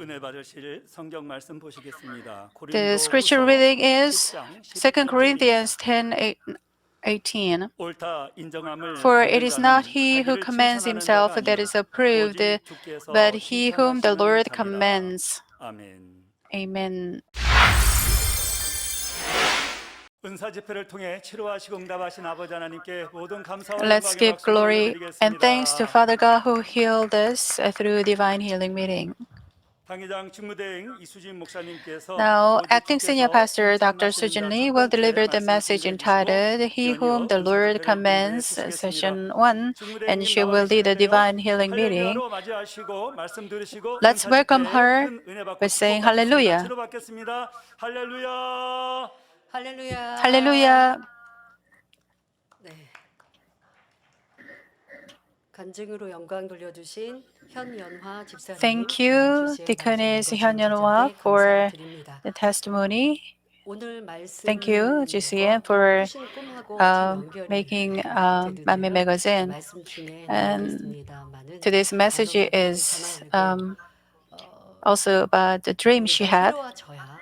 은혜 받으실 성경 말씀 보시겠습니다. The 고린도 scripture 후서 reading is 10장 2 Corinthians 18절입니다. 10:18. 옳다 인정함을 For it 받는 is not 자는 he who 자기를 commends 칭찬하는 himself 자가 that is 아니라 approved, 오직 but 주께서 he whom the 칭찬하시는 Lord 자니라. commends. 아멘. Amen. 은사 집회를 통해 치료하시고 응답하신 아버지 하나님께 모든 감사와 Let's 영광의 give 박수를 glory and thanks to 올려드리겠습니다. Father God who healed us through divine healing meeting. 당회장 직무대행 이수진 목사님께서 Now, 오직 acting senior 주께서 pastor Dr. 칭찬하시는 Sujin 자 Lee 첫 will 번째 deliver the 말씀 message 준비해 주시고 entitled He Whom 연이어 the 은사 Lord 집회를 인도해 Commends, 주시겠습니다. Session 1, and 직무대행님 she 나와 will lead the 계시는데요. divine healing meeting. 할렐루야로 맞이하시고 말씀 들으시고 Let's 은사 welcome 집회에 her 큰 은혜 받고 by 축복 saying 받겠습니다. Hallelujah. 치료받겠습니다. 할렐루야. 할렐루야. Hallelujah. 네. 간증으로 영광 돌려주신 현연화 집사님, Thank you, 주시의 Deaconess 말씀 Hyun 읽어주신 Yeonhwa, 제자께 for 감사드립니다. the testimony. 오늘 Thank you, 말씀과 GCN, 또 for 꾸신 꿈하고 참 연결이 making Manmi 되는데요. Magazine. 말씀 중에 And 나오겠습니다만은 today's message 간혹 이렇게 is 전화에도 also about the dream she 우리가 had. 회로워져야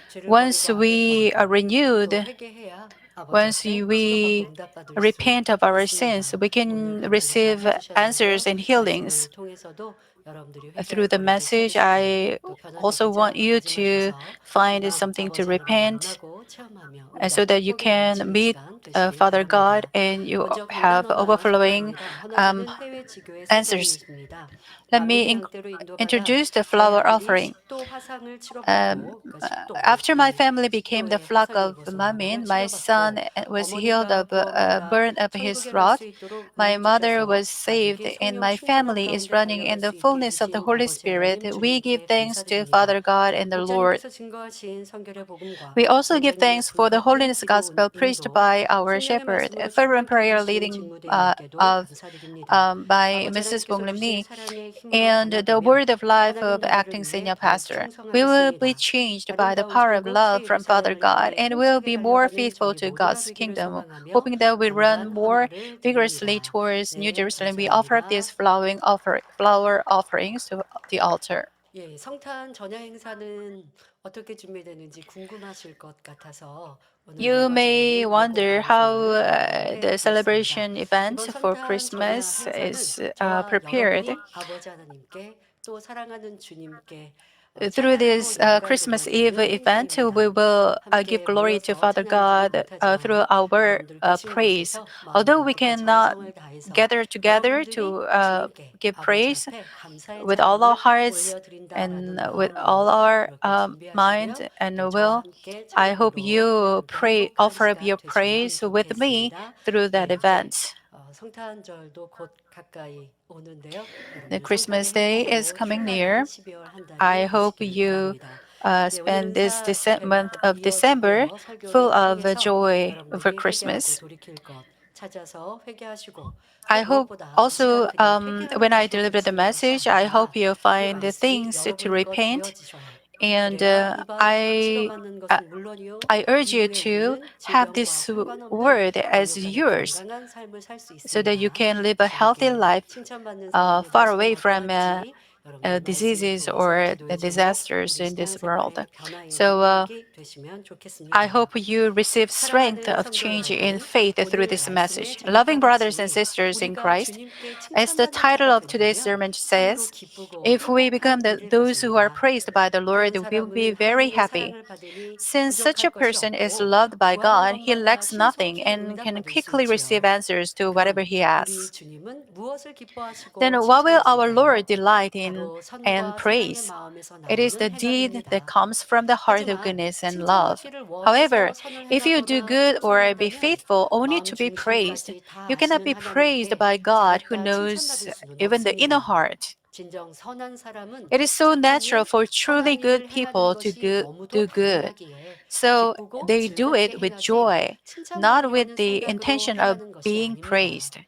죄를 Once 버리고 악을 we are 버리고 또 renewed, 회개해야 아버지 once 앞에 치료받고 we 응답받을 수 repent of our sins, 있습니다. we 오늘 can 그 말씀 receive 해주셨는데요. answers and healings. 말씀을 통해서도 여러분들이 Through 회개할 the 거리를 message, 찾으시고 I 또 also 변화되고자 want you to 다짐하셔서 find 주님 something to 아버지 하나님 repent 만나고 체험하며 so 응답 that you 축복이 can 넘치는 meet 시간 되시길 Father God 바랍니다. and you 먼저 have 간단언하 overflowing 소개합니다. um, 헌화자는 해외 지교의 answers. 사장님이십니다. Let me 만민양떼로 인도받아 introduce the 저희 flower 아들이 offering. 식도 화상을 Um, 치료받고 그러니까 식도 After my family became the 식도에 flock 화상이 of 입어서 Mamin, 말이에요. my son 치료받고 was healed 어머니가 of a 부어먹다 burn of his 천국에 갈 수 throat. 있도록 My 은혜 mother 주셔서 was saved, 가족이 and 성령 my 충만함 family is 가운데 running in 달려갈 the 수 있게 fullness of the 해주신 Holy 아버지 Spirit. 하나님 We give 주님께 thanks to 감사드립니다. Father God and the Lord. 목자님께서 증거하신 성결의 복음과 We also give 원장님의 thanks for the 불같은 holiness 기도 gospel preached 인도 by our 성령의 shepherd, 말씀으로 fervent 충만케 prayer 해주신 leading 직무대행님께도 of 감사드립니다. by 아버지 Mrs. 하나님께서 Bong Lim 주신 Ni, 사랑의 힘으로 and the 변화되며 word of life 하나님 of 나라를 acting 위해 senior 더욱 pastor. We will be 충성하겠습니다. changed by the 아름다운 power of 전국 love 세일 from Father 사역을 God 향해 and will 힘차게 be more 달려가는 faithful 저희 to 모두가 God's 되기를 kingdom, 소망하며 hoping that we run 감사한 more 헌화를 vigorously 드립니다. towards New 네, Jerusalem. We offer up these 감사합니다. flower offerings to the altar. 예, 성탄 전야 행사는 어떻게 준비되는지 궁금하실 것 같아서 오늘 네 You may 버전의 예고 wonder how 방송을 마련을 the 해드렸습니다. celebration event 이번 for 성탄 전야 Christmas 행사는 is 저와 prepared. 여러분이 아버지 하나님께 또 사랑하는 주님께 Through 찬양으로 this 영광 Christmas Eve 돌려드리는 event, 행사입니다. we will give 함께 glory to 모여서 Father 찬양하지는 God through 못하지만 our 여러분들 계신 praise. 곳에서 Although 마음과 we 뜻과 cannot 정성을 다해서 gather together 여러분들이 to 주님께 give 아버지 praise 앞에 감사의 with all our 찬양을 hearts and 올려드린다라는 with all 마음으로 our 그렇게 mind 준비하시고요. and 또 저와 will, 함께 I hope 찬양으로 you 함께 pray, 행복한 offer up 시간 your 되시면 praise with me 좋겠습니다. through that 예, 이제 event. 성탄절도 곧 가까이 오는데요. The 여러분들 성탄의 Christmas day is 행복으로 coming 힘나는 near. 12월 한 I 달이 hope 되시기를 you 바랍니다. 네, 오늘 spend this 은사 집회가 month 곧 of December 이어지고요. full 설교를 of 통해서 joy for 여러분들이 회개하고 Christmas. 돌이킬 것 찾아서 회개하시고 또 I hope 무엇보다 이 시간 also 그냥 회개하는 when I 것으로 deliver the 그치는 것이 message, I 아니라 hope you 그 find the 말씀이 things to 여러분 것 repent. 되어지셔야 And 그래야 이방 I 치료받는 uh, 것은 물론이요 I urge you 이후에 to 있는 have 질병과 this 상관없는 word as 거룩하고 yours, 건강한 삶을 살 수 so that you 있습니다. can live a healthy 주님께 life 칭찬받는 삶을 far 무엇을 away from 요구하는지 여러분들 말씀을 diseases 통해서 or 기도의 제목 disasters 우리 in this world. 신앙생활의 변화의 So 능력이 되시면 I 좋겠습니다. hope you receive strength 사랑하는 of 성도 change in 여러분, faith through 오늘 this 말씀의 message. Loving 제목과 brothers and 같이 sisters in 우리가 Christ, 주님께 as the 칭찬받는 title 자가 of today's 된다면 sermon 참으로 says, 기쁘고 if we become 행복한 일일 those who are 것입니다. praised by the Lord, 그런 we will be 사람은 very 하나님의 happy. 사랑을 받으니 Since such 부족할 a 것이 person is 없고 loved by 구하는 God, he 것마다 lacks nothing 신속히 and can 응답받을 수 quickly receive 있지요. answers to whatever 그럼 he 우리 asks. 주님은 무엇을 Then 기뻐하시고 what will our 칭찬하실까요? Lord delight in 바로 and 선과 사랑의 praise? 마음에서 It is 나오는 the deed that 행함입니다. comes from the heart of 하지만 goodness and love. 칭찬받기를 원해서 However, 선을 if you do 행하거나 good or be 충성한다면 faithful only 마음 to be praised, 중심까지 다 you cannot 아시는 be praised 하나님께 by God who 잘했다 knows 칭찬받을 수는 even the inner 없습니다. heart. 진정 선한 사람은 It is so 착한 natural 일, for truly 선한 good 일을 행하는 people to 것이 너무도 do good. 당연하기에 So 기쁘고 they do 즐겁게 it with 행하지 joy, not 칭찬받으려 with 하는 the 생각으로 intention of 행하는 것이 being 아닙니다. praised.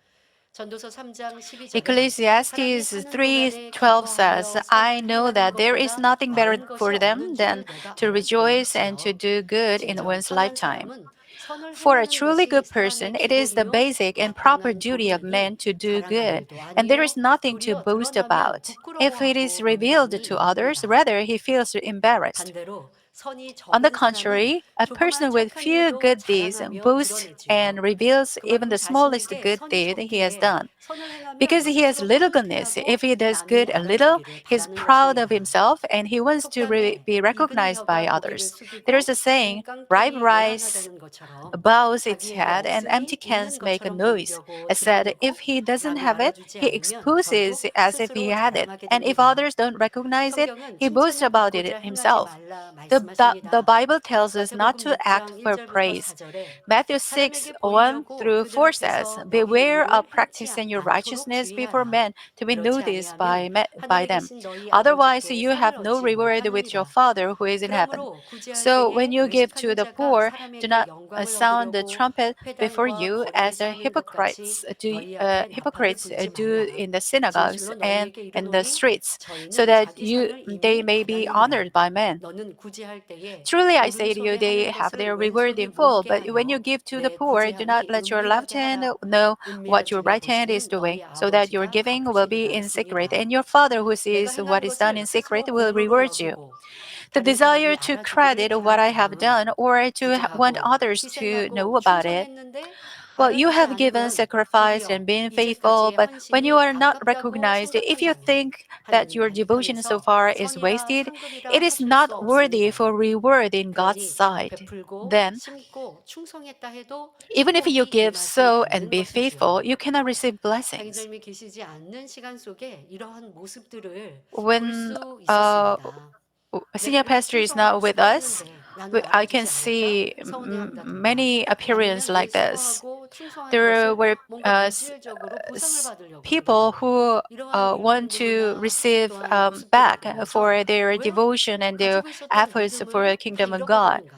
전도서 3장 12절에 사랑에 Ecclesiastes 타는 돈 안에 3:12 says, 기뻐하여 I 선을 know 행하는 that there is 것보다 nothing better 나은 것이 for 없는 them 줄을 than 내가 to 알았도다 rejoice and to 했지요. do good in 진정 one's 선한 lifetime. 사람은 For a truly good person, it is the basic and proper duty of man to do good, and there is nothing to boast about. If it is revealed to others, rather he feels embarrassed. 반대로 선이 On the 적은 사람은 contrary, a person 조그만 with 착한 few 일도 good deeds 자랑하며 boasts and 드러내지요. reveals even 그만큼 the smallest 자신에게 good 선이 deed he has 적기에 done. 선을 행하면 Because he has 스스로 little goodness, if 뿌듯해하고 he does 남이 good a little, 알아주기를 he is 바라는 proud of 것입니다. himself and he wants to 속담에 be 익은 recognized by 혀가 고개를 others. There is 숙이고 a saying, 빈 깡통이 ripe rice 요란하다는 것처럼 bows its 자기에게 head and empty 없으니 있는 cans make a 것처럼 noise. 보이려고 I said, 드러내고 if he doesn't 남이 have it, 알아주지 he 않으면 결국 exposes as if he 스스로 had it. 자랑하게 And if 됩니다. others don't recognize it, 성경은 he boasts 칭찬을 about it 받고자 행하지 himself. 말라 The 말씀하십니다. Bible tells us not 마태복음 to act 6장 for 1절부터 praise. 4절에 Matthew 6, 사람에게 1 보이려고 through 그들 4 says, 앞에서 너희 beware 의를 of 행치 practicing your 않도록 righteousness before 주의하라. men to be 그렇지 noticed 아니하면 by 하늘에 them. 계신 너희 Otherwise, 아버지께 you have 상을 no 얻지 reward with your 못하느니라. Father who is in heaven. 그러므로 구제할 So when 때에 you give to 외식하는 the 자가 poor, do 사람에게 not 영광을 sound the 얻으려고 trumpet before 회당과 you 거리에 as the 세우는 것 같이 너희 앞에 나팔을 불지 do 말라. in the synagogues 진실로 and 너희에게 in the 이르노니 streets, so 저희는 that 자기 상을 they 이미 may be 받았느니라. honored by men. 너는 구제할 때에 Truly I say to you, 오른손에 they 하는 have 것을 their reward 왼손이 in full. 모르게 But when you 하여 give to the 내 poor, do not 구제함이 let your left 은밀하게 hand 하라. know what 은밀한 your 중에 right hand is 보시는 doing, 너희 so that your 아버지가 giving will be 갚으시리라 in secret, 했습니다. and your Father who 내가 sees 행한 what is done in 것을 secret 스스로 will 공로로 reward you. 여기고 The 다른 desire 사람이 to 알아주기를 credit what I have 바라거든. done or to want 구제하고 others to know 희생하고 about it. 충성했는데 Well, you 알아주지 have given, 않으면 sacrificed, 도리어 and been faithful, 이제까지의 but when you 헌신이 are not 아깝다고 recognized, if you 생각한다면 think that 하나님 your devotion so 발판에서 far is 선이라 wasted, 상급이라 it is 하실 수 not worthy 없습니다. for reward in God's 그러니 sight. 베풀고 Then, 심고 충성했다 해도 even if you 축복이 give, 임하지 sow, and 않는 be faithful, 것이지요. you cannot receive blessings. 장인장님이 계시지 않는 시간 속에 이러한 모습들을 볼 When 수 있었습니다. senior 내가 pastor is 충성하고 not with us, 수고했는데 나는 I can 알아주지 않을까? see 서운해함 같은 거. many appearances 아니면 내 like this. 수고하고 충성한 There 것을 were 뭔가 물질적으로 보상을 받으려고 people 그러는가. who 이러한 want to 일들이나 receive 또한 모습들을 back 보면서 for their 왜 devotion and their 가지고 있었던 efforts for the 믿음을 다 kingdom of God. 잃어버리는가.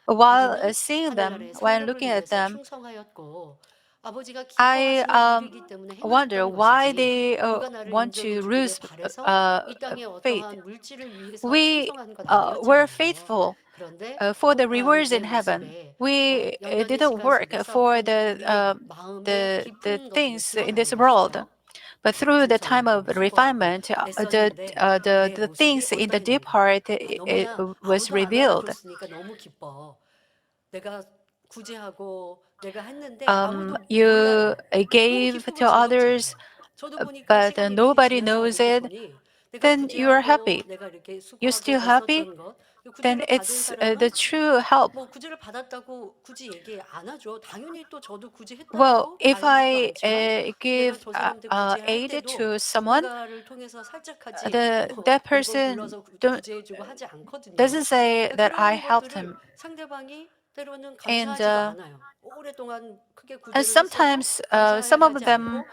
While 우리는 seeing them, 하늘나라의 when 상급을 looking at 위해서 them, 충성하였고 아버지가 I 기뻐하시는 일이기 때문에 wonder 행하셨던 why 것이지 they 누가 나를 want 인정해 to 주기를 lose 바래서 이 땅의 faith. 어떠한 물질을 위해서 We 충성한 건 were 아니었잖아요. faithful 그런데 for the 혹한 rewards in 내 heaven. 모습에 We 연단의 didn't 시간 work 속에서 for 하나님은 우리의 마음의 the 깊은 것들을 things in this 드러나게 world. 하시죠. But through the time 충성하고 of 수고하고 refinement, 애썼는데 내 the 모습이 things in the deep 어떠했는가. heart 아, it 너무나 was 아무도 안 revealed. 알아줬으니까 너무 기뻐. 내가 구제하고 내가 했는데 아무도 You 몰라요. 너무 gave 기쁘고 to others, 즐겁잖아요. 저도 보니까 but 시간이 이렇게 nobody 지나서 knows 이렇게 it. 보니 내가 Then you are 구제하고 happy. 내가 이렇게 You're 수고하고 still happy. 애썼던 것, Then 구제를 받은 it's the 사람은 true help. 뭐 구제를 받았다고 굳이 얘기 안 하죠. 당연히 또 저도 Well, 구제했다고 if 말하지도 I 않지만 내가 give 저 사람들 구제할 aid 때도 to someone, 누군가를 통해서 살짝하지 뭐 that 일본 person 불러서 구제해주고 하지 않거든요. doesn't say 그러니까 that I 그러한 helped 것들을 him. 상대방이 때로는 And 감사하지도 않아요. 오랫동안 크게 구제를 했어도 sometimes some of 감사하지 them 않고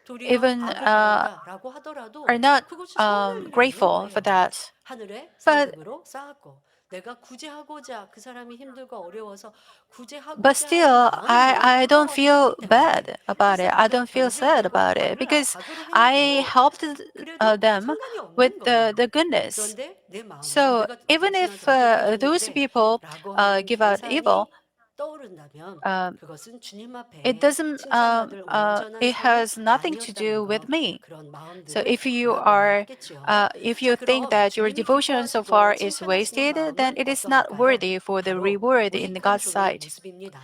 도리어 even 악을 바란다라고 하더라도 are not 그것이 서운할 일이 없는 grateful for 거예요. that. 하늘의 But 상급으로 쌓았고 내가 구제하고자 그 사람이 힘들고 어려워서 But 구제하고자 하는 still, 마음이 I don't 뜨거웠기 feel 때문에 bad about it. I 햇살도 don't feel sad 변질되고 about it 악을 because 악으로 I 행해도 helped 그래도 them 상관이 with 없는 거예요. the goodness. 그런데 내 마음에 So 내가 even 당신한테 if 어떻게 those 해줬는데 people 라고 하는 give out evil, 계산이 떠오른다면 그것은 주님 it 앞에 doesn't. 칭찬받을 온전한 It 삶이 has nothing to 아니었다는 do with 것 me. 그런 So 마음들을 if you 돌아보아야 are, 하겠지요. if 자, you think 그럼 that your 주님이 devotion so 기뻐하시고 far is 칭찬하시는 wasted, then 마음은 it is not 어떠한가요? worthy for the 바로 reward in 의익한 God's 종의 sight. 모습입니다.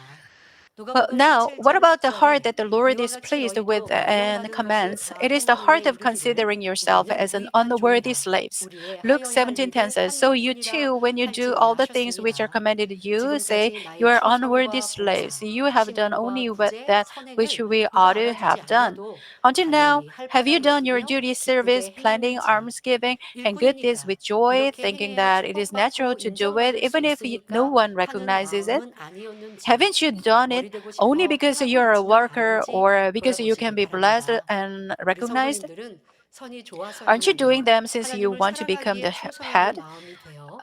Well, 누가복음 now, what 17장 about the heart 10절에 that the Lord 이와 is 같이 pleased with 너희도 and 명령받은 것을 commands? 다 It is 한 the heart 후에 of 이르기를 considering yourself 우리는 as an 유익한 unworthy 종이라 slaves. 우리의 Luke 하여야 할 17:10 일을 says, 한 "So you 일뿐이라 too, when you do all 할지니라 the things which are 하셨습니다. commanded you, say, 지금까지 you 나의 are unworthy 충성과 slaves. 봉사, You have done only 신앙과 구제, that which 선행을 we ought 누가 to 알아주지 have done. 않아도 Until now, 당연히 할 have you 바를 done your 느끼며 duty service, 기쁘게 planting, 행했는지 almsgiving, and good deeds 일꾼이니까 with joy, 이렇게 thinking 행해야 that it is natural 축복받고 to do it, 인정받을 수 even if no 있으니까 one 하는 recognizes it? 마음은 아니었는지 Haven't you done it 머리 되고 only 싶어 because 행하고 you're a 있지는 worker 않은지 or because you can 돌아보시기 be blessed 바랍니다. and 우리 recognized? 성도님들은 선이 Aren't you 좋아서야말로 doing them since you 하나님을 want to become 사랑하기에 the 충성하는 head? 마음이 되어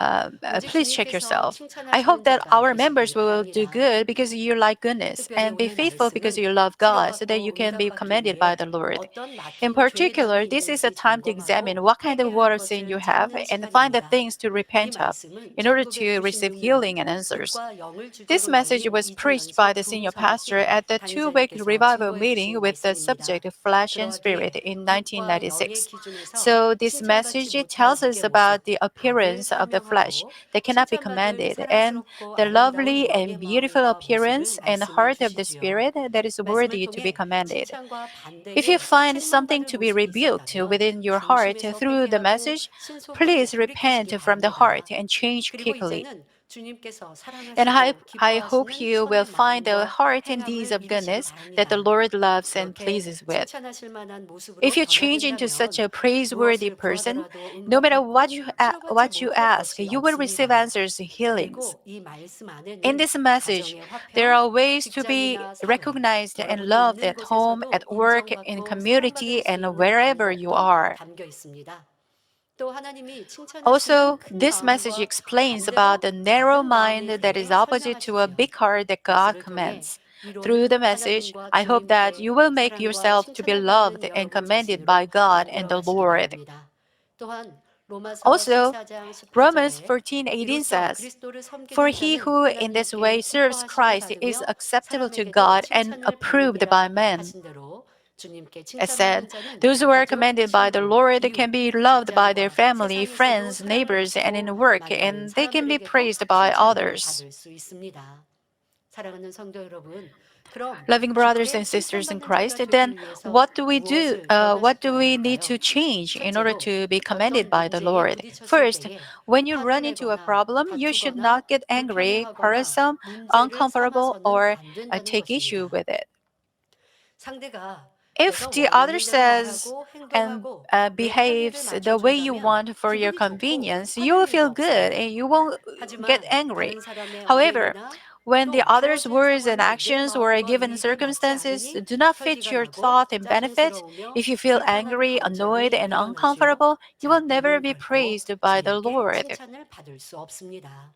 오직 Please check 주님께서 yourself. I hope 칭찬하시는 that 자가 our members 되시기 will do 바랍니다. good because you like goodness, 특별히 and be 오늘 faithful because 말씀은 you love God, so that you 치료받고 can be 응답받기 commended by 위해 the Lord. 어떤 In 막힌 죄의 particular, 담이 this is a 있는지 time to examine 점검하고 what kind of 해결할 water sin you 것을 have 찾는 and find the 시간입니다. things to 이 repent of 말씀은 in order 천국에 to 부르신 receive 운명, healing and answers. 빛과 영을 This 주제로 message 달린 was 2주 preached by 연속 the senior 부흥 pastor 사역의 at the two-week 당회자님께서 revival 증거해 meeting 주신 with the subject 말씀입니다. of flesh and spirit 그러하기에 in 빛과 영의 1996. 기준에서 So this 칭찬받지 message 못할 tells us 육의 모습, about the 악을 appearance of the flesh 설명하고 that cannot be 칭찬받을 commanded, and 사랑스럽고 the 아름다운 lovely 영의 and beautiful 마음과 모습을 appearance and 말씀해 heart of the 주시지요. spirit that is 말씀을 worthy to be 통해 commanded. 칭찬과 If you 반대의 find something 책망받을 to be 모습이 rebuked 있었다면 within your heart 중심에서 through the 회개하고 message, 신속히 please repent 돌이키시기 from the heart 바랍니다. and change 그리고 quickly. 이제는 주님께서 And 사랑하시고 I hope 기뻐하시는 you will 선의 find the 마음과 heart and deeds 행함을 of 이루시기 goodness that the 바랍니다. Lord loves and 이렇게 pleases with. 칭찬하실 만한 모습으로 If you change into such 변화된다면 a praiseworthy 무엇을 person, 구하더라도 no matter what 응답받고 what 치료받지 you 못할 ask, 것이 you will receive 없습니다. answers, healings. 그리고 이 말씀 In 안에는 this message, 가정의 there 화평, are ways to be 직장이나 사회, recognized and 여러분이 loved 있는 at home, 곳에서도 at work, in 인정받고 사랑받을 community, 수 and 있는 wherever you 방법도 are. 담겨 있습니다. 또 하나님이 칭찬하시는 Also, 큰 this message 마음과 explains about 반대로 the narrow 작은 마음에 mind that is 대해 opposite to a 설명하시지요. big heart that God 말씀을 통해 commands. Through 위로는 the message, 하나님과 I hope that 주님께 you will make 사랑과 yourself to be 칭찬을 loved 받는 and 여러분 commended by 자신으로 God and the 만들어가시기 Lord. 바랍니다. 또한 로마서 Also, 14장 Romans 18절에 14:18 이로써 says, 그리스도를 "For 섬기는 he 자는 who in this way 하나님께 serves 기뻐하심을 Christ is 받으며 acceptable to 사람에게도 God and 칭찬을 approved by 받느니라 men." 하신 대로 주님께 It said, 칭찬받는 자는 "Those who are 가족, commended by the 친구, Lord 이웃, can be loved by their 직장과 family, 세상에서도 friends, 사랑을 neighbors, and 받고 in work, 만나는 and they can be 사람들에게도 praised by 칭찬을 others." 받을 수 있습니다. 사랑하는 성도 여러분, 그럼 Loving brothers 주께 and sisters in 칭찬받는 자가 Christ, 되기 then 위해서 무엇을 더 what do 하셔야 we need 할까요? to change in order 첫째로 to be commended 어떤 by the 문제에 Lord? 부딪혔을 First, 때에 when you run 화를 into a 내거나 problem, you should 다투거나 not get angry, 불편해하거나 quarrelsome, 문제를 uncomfortable, 삼아서는 or 안 된다는 take issue 것입니다. with it. 상대가 If 내가 the other 원하는 대로 says 말하고 and 행동하고 내 편의를 behaves the way you 맞춰준다면 want for your 기분이 좋고 convenience, you 화낼 will 일도 feel good 없습니다. and you won't get 하지만 angry. 다른 사람의 However, 언행이나 when the 또 other's 주어진 words and 상황이 내 actions or 마음과 given 이익에 맞지 circumstances 않으니 do not fit 혈기가 your 나고 thought and benefit, 짜증스러우며 if you feel 불편한 angry, annoyed, 감정이 and 일어나지요. uncomfortable, you will 자, never 이는 be 결코 praised by the 주님께 Lord. 칭찬을 받을 수 없습니다.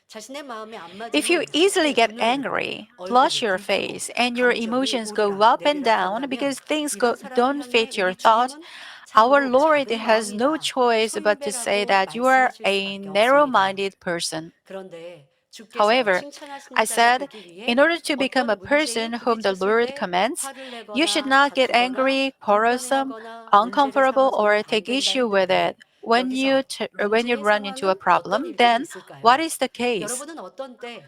자신의 마음에 안 If you 맞으면 easily 쉽게 get 눈을 내리고 angry, flush 얼굴을 your 붉히고 face, and your 감정이 emotions go 오르락 up and 내리락 down 한다면 because things 이런 사람을 don't 향해 fit your 우리 thought, 주님은 our 참으로 Lord 작은 has no 마음이다. choice but to say 소인배라고 that you are 말씀하실 a 수밖에 narrow 없습니다. minded person. 그런데 주께서 However, 칭찬하시는 I 자가 said, 되기 in 위해 order to become a 어떤 문제에 person whom the 부딪혔을 Lord 때 commands, 화를 you should 내거나 not get 다투거나 angry, quarrelsome, 불편해하거나 문제를 uncomfortable, 삼아서는 or 안 take 된다 issue with 했는데 it. When 여기서 when you 문제의 run into a 상황은 어떤 problem, 일들이 then what 있을까요? is the case? 여러분은 어떤 때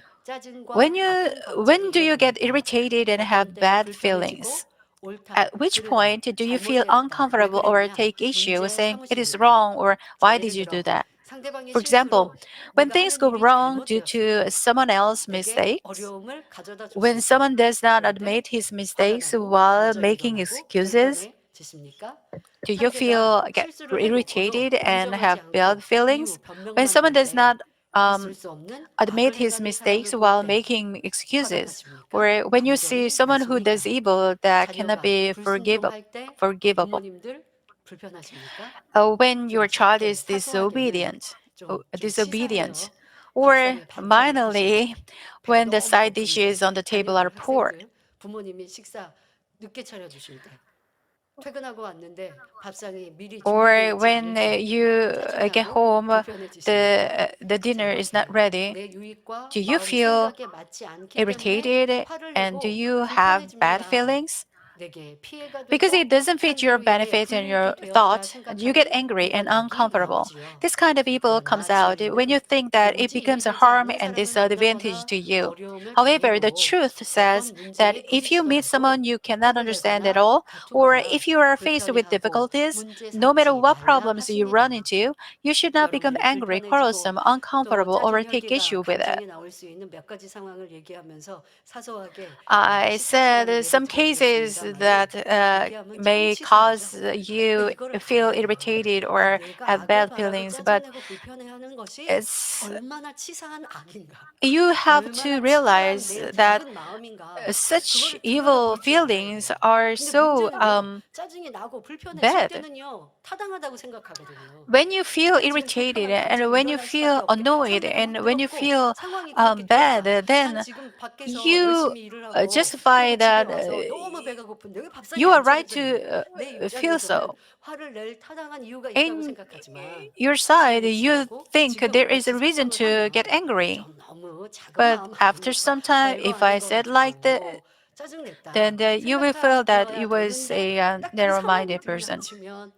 When 짜증과 you 아픈 감정이 when do you get 일어납니까? irritated and 어떤 have 때 bad 불편해지고 feelings? 옳다, At which 그르다, point do you feel 잘못되었다, 왜 uncomfortable or 그랬냐 take issue 문제 saying it is 삼으십니까? wrong or 자, why 예를 did you do 들어 that? 상대방의 For example, 실수로 when 내가 things 하는 go 일이 wrong due to 잘못되었습니다. someone else's 내게 mistakes, 어려움을 가져다 when 줬습니다. someone does not 그럴 때 admit his 화가 mistakes 나고 while 감정이 making 일어나고 excuses, 불편해지십니까? do you 상대가 feel get 실수를 해놓고도 irritated and 인정하지 have bad 않고 feelings? 이유, When 변명만 someone 들 does 때 not 있을 수 없는 admit 악을 his 행하는 사람을 mistakes 볼 while 때 making 화가 excuses, 나십니까? or when you see 감정이 someone who does 나십니까? evil that cannot 자녀가 be 불순종할 때 forgivable, 부모님들 불편하십니까? when 좀 your child 작게 is 사소하게는 좀 disobedient, 치사하여 or 밥상에 반찬이 minorly, 부족해서 배가 when the 너무 side 고픈데 dishes on the table 아니면 are poor, 학생들 부모님이 식사 늦게 차려주실 때 퇴근하고 왔는데 밥상이 미리 준비되어 or 있지 when 않을 때 get 짜증나고 home, 불편해지십니까? the 자, dinner is not 이렇게 ready. 내 유익과 Do you 마음 feel 생각에 맞지 않기 때문에 irritated 화를 and do 내고 you have bad 불편해집니다. feelings? 내게 피해가 Because 되고 it doesn't fit 한 your 일로 인해 benefit and 불이익이 your 되었다 thought, you get 생각하면 angry and 이런 악이 uncomfortable. 나오지요. This kind of evil comes 그러나 out when you 진리는 think that it 단지 becomes a 이해되지 harm 않는 and 사람을 disadvantage 만나거나 to you. 어려움을 However, the 당해도 truth says 어떤 that 문제에 if you meet 부딪히더라도 someone you cannot 화를 understand at 내거나 all, or 다투거나 if you are faced with 불편해하고 difficulties, 문제 no matter 삼지 what 말라 problems you run 하십니다. into, you should not become 여러분들 angry, 불편해지고 quarrelsome, 또 uncomfortable, or 짜증 take 혈기가 issue with it. 감정이 나올 수 있는 몇 가지 상황을 얘기하면서 사소하게 I said 시사시라는 예를 some cases that may cause you feel irritated or 내가 have 악을 bad 바라고 feelings, but 짜증내고 불편해하는 것이 it's 얼마나 치사한 악인가, you have to 얼마나 치사한 realize 내 that 작은 마음인가. such 그거를 evil 들어볼 줄 알아야 feelings 돼요. are 근데 so 문제는요, 짜증이 나고 불편해질 bad. 때는요, 타당하다고 생각하거든요. When you feel 그게 지금 irritated 불편한 and 감정이 when you 일어날 수밖에 feel 없게 annoyed 상대가 and when you 부끄럽고 feel 상황이 그렇게 bad, 되었다. 난 then 지금 밖에서 you 열심히 일을 하고 justify 그리고 집에 that 와서 너무 배가 고픈데 왜 밥상이 you are 안 right 차려졌니? to 내 feel 입장에서는 so. 화를 낼 타당한 이유가 있다고 In 생각하지만 your side, 시간이 you 지나고 think there is 지겨움으로써 a reason 상정을 to 하면 get angry. 좀 너무 작은 But 마음 after 아닙니까? some time, 별거 if I 아닌 것 said like that, 같아도 짜증냈다 then you will feel that 생각하여야 you was 되는데 a 딱 그 상황이 narrow-minded person. 등장하시면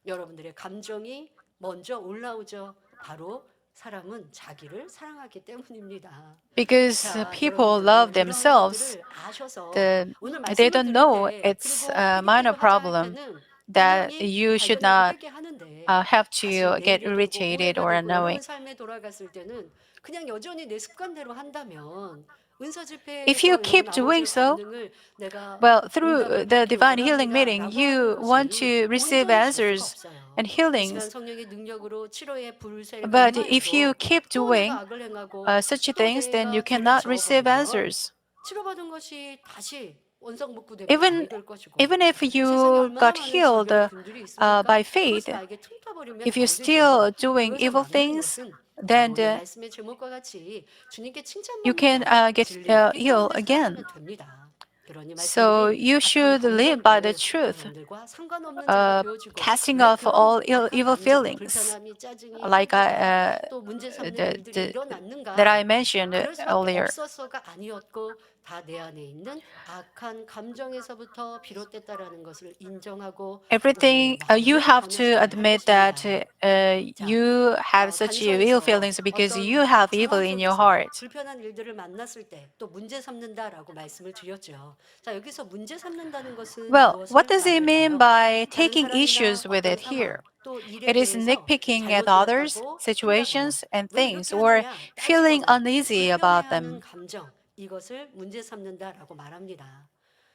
여러분들의 감정이 먼저 올라오죠. 바로 사람은 자기를 사랑하기 때문입니다. Because 자, people 여러분들 love 이러한 themselves, 것들을 아셔서 they 오늘 말씀을 don't 들을 know 때 it's 그리고 a minor 피리피리 하자 할 problem 때는 that 분명히 you should 발견하고 not 회개하는데 have 다시 to get 내일이 되고 irritated 모레가 or 되고 annoying. 어려운 삶에 돌아갔을 때는 그냥 여전히 내 습관대로 한다면 은사 If you 집회에서 여러분 keep doing 아버지의 so, 권능을 내가 well, through 응답을 the 받기 divine healing meeting, 원합니다라고 하는 you want 것이 to receive 온전히 될 수가 answers 없어요. and 이 시간 healings. 성령의 능력으로 치료의 불새가 But if you 임하여도 keep 또 내가 doing 악을 행하고 such 또 things, then you 내가 죄를 cannot receive 저어버리면 answers. 치료받은 것이 다시 원상복구되고 Even 병이 될 것이고 even if 이 세상에 you 얼마나 got 많은 healed 질병의 분들이 있습니까? by faith, 그것을 나에게 퉁쳐버리면 if you're 안 되죠. still doing 그것을 evil 막는 things, 것은 바로 then 오늘 말씀의 제목과 같이 주님께 you 칭찬만 can 받아 get 진리를 믿기 healed 때문에 again. 살아가면 됩니다. 그러니 So 말씀이 you 악한 should live by the 감정들 truth, 여러분들과 상관없는 자가 되어지고 casting 왜 off 그런 all 악한 evil 감정, feelings, 불편함이, 짜증이, like 회개가 또 문제 삼는 the, 일들이 the, that I 일어났는가? mentioned 그럴 수밖에 earlier. 없었어가 아니었고 다 내 안에 있는 악한 감정에서부터 비롯됐다라는 것을 인정하고 Everything you 마음을 have to 변화시켜야 할 admit that 것입니다. 자, you have such evil 단서에서 feelings because you 어떤 have evil 상황 in your 속에서 heart. 불편한 일들을 만났을 때 또 문제 삼는다라고 말씀을 드렸죠. 자, 여기서 문제 삼는다는 것은 Well, what 무엇을 does it mean 말할까요? by 다른 taking 사람이나 issues with 어떤 it 상황 here? 또 일에 It is 대해서 nitpicking at others, 잘못되었다고 한다거나 situations, and 왜 things, 그렇게 or 하느냐 feeling 따지거나 uneasy about 불편해하는 them. 감정 이것을 문제 삼는다라고 말합니다.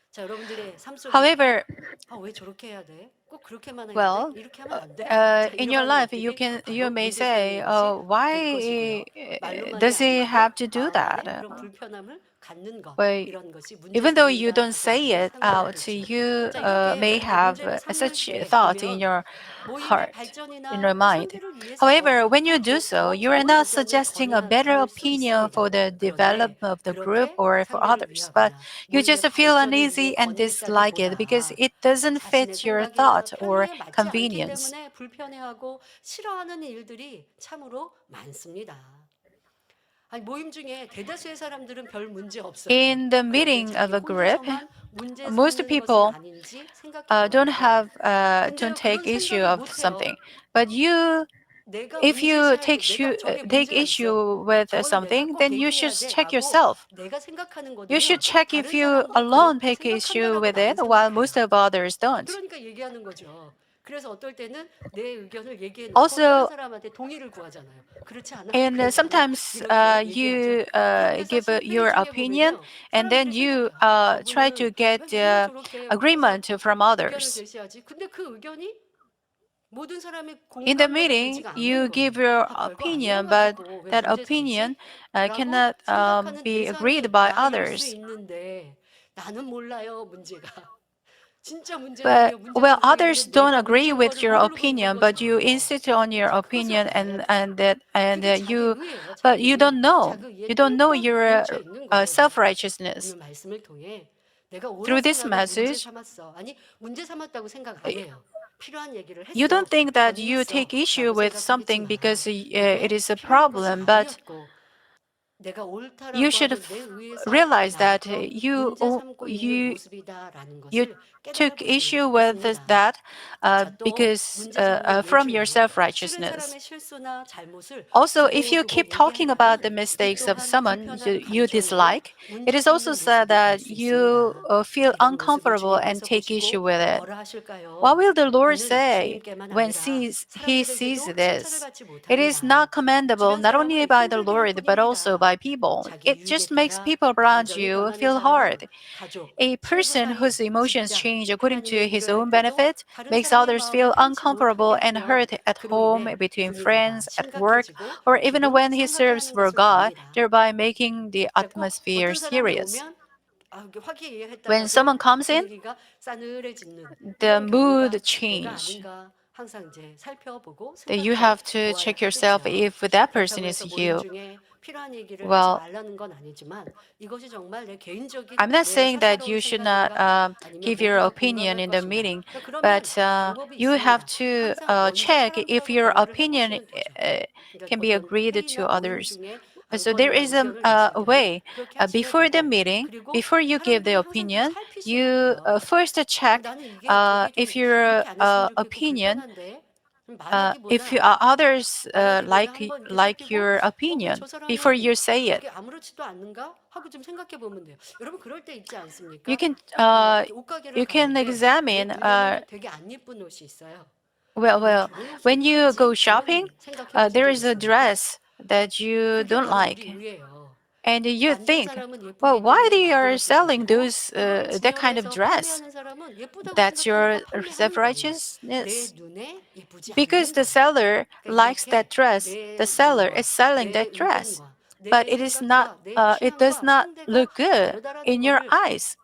자, 여러분들의 삶 속에 However, 왜 저렇게 해야 돼? 꼭 그렇게만 해야 돼? well, 이렇게 하면 안 돼? 자, in your 이러한 life, 일들이 you 바로 may 문제 삼는 say, 것이 될 why 것이고요. 말로만이 does he 아니어도 have to do 마음 안에 that? 그런 불편함을 갖는 것 Well, 이런 것이 문제 even though you don't 삼는다라고 say 말하는 it out, 상황이겠죠. you 자, 이렇게 may 우리가 have 문제를 삼을 such 때 thought in 보면 your 모임의 heart, in your 발전이나 또 mind. 설교를 위해서 However, when you 더, do so, 더 you are 좋은 not 의견을 suggesting a 건의할 better 수 opinion 있습니다. for the 그런데 development of the group 그렇게 or for 상대를 others, but 위하거나 you just 모임의 feel 발전을 위해 uneasy and dislike it because 건의했다기보다 it doesn't 자신의 fit your 생각이나 thought or 편의에 맞지 않기 convenience. 때문에 불편해하고 싫어하는 일들이 참으로 많습니다. 아니, 모임 중에 대다수의 사람들은 별 문제 없어요. In the 그런데 meeting 자기 of a group, 혼자서만 문제 most 삼는 것은 people 아닌지 생각해 don't 보아야 돼요. don't 근데요, take 그런 issue 생각을 of 못해요. something, but 내가 if you 문제시할 때 내가 저게 take 문제가 있어. issue with 저거를 내가 something, 꼭 then you should 얘기해야 check 돼라고 yourself. 내가 생각하는 You should 거는요. check if 다른 you 사람도 alone 그렇게 take issue 생각한다라고 with 나는 it, while most 생각해요. of others don't. 그러니까 얘기하는 거죠. 그래서 어떨 때는 내 의견을 얘기해 놓고 다른 Also, 사람한테 동의를 구하잖아요. 그렇지 않아? and 그래, 나는 sometimes 이렇게 you 얘기하죠. 그런데 give 사실 회의 your 중에 opinion, 보면요. and then 사람들이 you 생각해요. try to 저분은 get 왜 맨날 저렇게 엎어서 agreement from 의견을 others. 제시하지? 근데 그 의견이 모든 사람의 In the 공감대가 meeting, 되지가 않는 you 거예요. give your 별거 아니야 opinion, but 가지고 왜 that 문제 opinion 삼지? 라고 cannot 생각하는 be agreed 대상이 by 나일 수 others. 있는데 나는 몰라요, 문제가. 진짜 문제는 But 이게 well, 문제가 그게 others 아니라 don't 내가 agree 문제인 with 거를 your 모르고 있는 opinion, but you 거죠. insist on your 자, 그것을 opinion, 알아야 돼요. and 그게 자기 you, 의예요, but 자기 you 의. don't know. 자기 You 의에 don't know 똘똘 your 뭉쳐 있는 거예요. self-righteousness. 오늘 말씀을 통해 내가 Through 옳아서 this 나를 문제 message, 삼았어. 아니, 문제 삼았다고 생각 안 해요. 필요한 얘기를 you don't 했어. think that you 건의했어. take issue 라고 with something 생각하겠지만 because it 그게 is a 필요한 것이 problem, but 아니었고 내가 you 옳다라고 should 하는 내 의에서 realize that 나부터 문제 삼고 있는 모습이다라는 you 것을 깨달아 took 보시면 issue with 좋겠습니다. that 자, 또 because 문제 삼는 일 from your 중에 싫은 self-righteousness. 사람의 실수나 잘못을 Also, if you 두고두고 keep talking about the 얘기한다면 이 mistakes of 또한 someone 불편한 you 감정으로 dislike, it 문제 is also 삼는 said 모습이 될 that 수 you 있습니다. feel 자, 이런 모습을 uncomfortable and 주님께서 take issue 보시고 with it. 뭐라 What 하실까요? will the Lord 이는 say 주님께만 when 아니라 he sees 사람들에게도 칭찬을 this? 받지 It is 못합니다. not commendable 주변 not only 사람을 by the 힘들게 할 Lord but also 뿐입니다. by people. 자기 It 유익에 just makes 따라 people around 감정이 you 변하는 feel 사람은 hard. 가족, A 친구 person 사이, whose emotions 직장, change according to 하나님의 his 일을 할 own 때도 benefit, 다른 makes 사람의 others 마음을 feel 한치 uncomfortable and 못하게 hurt 하면 at 그로 home, 인해 between 분위기가 friends, at work, 심각해지고 or even 기분 when he 상하게 serves 하는 for 것으로 God, 봅니다. thereby making the 그러니까 꼭 atmosphere 어떤 사람이 serious. 오면 이렇게 When 화기애애했다가도 someone comes in, 분위기가 싸늘해지는 the 이런 경우가 mood 내가 change. 아닌가 항상 이제 살펴보고 That you 생각해 have to 보아야 check yourself 하겠죠. if that person 그렇다고 is 해서 모임 you. 중에 필요한 얘기를 하지 Well, 말라는 건 아니지만 이것이 정말 내 개인적인 I'm not 내 saying that 사사로운 you should not 생각인가 아니면 give your 모두가 opinion 공감할 in the 것인가. meeting, 그러니까 그러면 but 방법이 you have 있습니다. to 항상 먼저 check if 사람들하고 your 대화를 opinion 해보시는 거죠. can 그러니까 be 어떤 agreed to 회의나 모임 others. 중에 So there 안건이나 is 의견을 a 내실 때는 way 그렇게 하시면 before the 되고 meeting, 그리고 before you give the 사람들은 항상 좀 opinion, you 살피시더라고요. first check 나는 이게 저게 좀 if your 이렇게 안 했으면 좋겠고 opinion, 불편한데 if you, 말하기보다 others 말하기보다 like 한번 이렇게 like 살피고 your 그럼 opinion 저 before 사람은 you say it. 저게 아무렇지도 않는가 하고 좀 생각해 보면 돼요. 여러분 그럴 때 있지 You 않습니까? can 이렇게 옷가게를 you can 가는데 내 examine 눈에는 되게 안 예쁜 옷이 있어요. 왜 well, 저런 옷을 when you 팔지? go shopping, 이런 생각해 보신 there 적 is a 있습니까? dress that you 그게 don't 바로 우리 like, 의예요. and you 만든 think, 사람은 예쁘게 well, why 입는데 they are 만들었을 selling 것이고 those 그걸 that kind of 진열해서 dress? 판매하는 사람은 예쁘다고 That's 생각하니까 your 판매하는 거예요. 내 self-righteousness. 눈에 예쁘지 Because 않는 the 거예요. seller 그러니까 likes that 이렇게 dress, the 내 seller is 눈과 selling 내 that dress, 의견과 but 내 it is not. 생각과 내 It does 취향과 not 상대가 look good 다르다라는 in your 거를 eyes.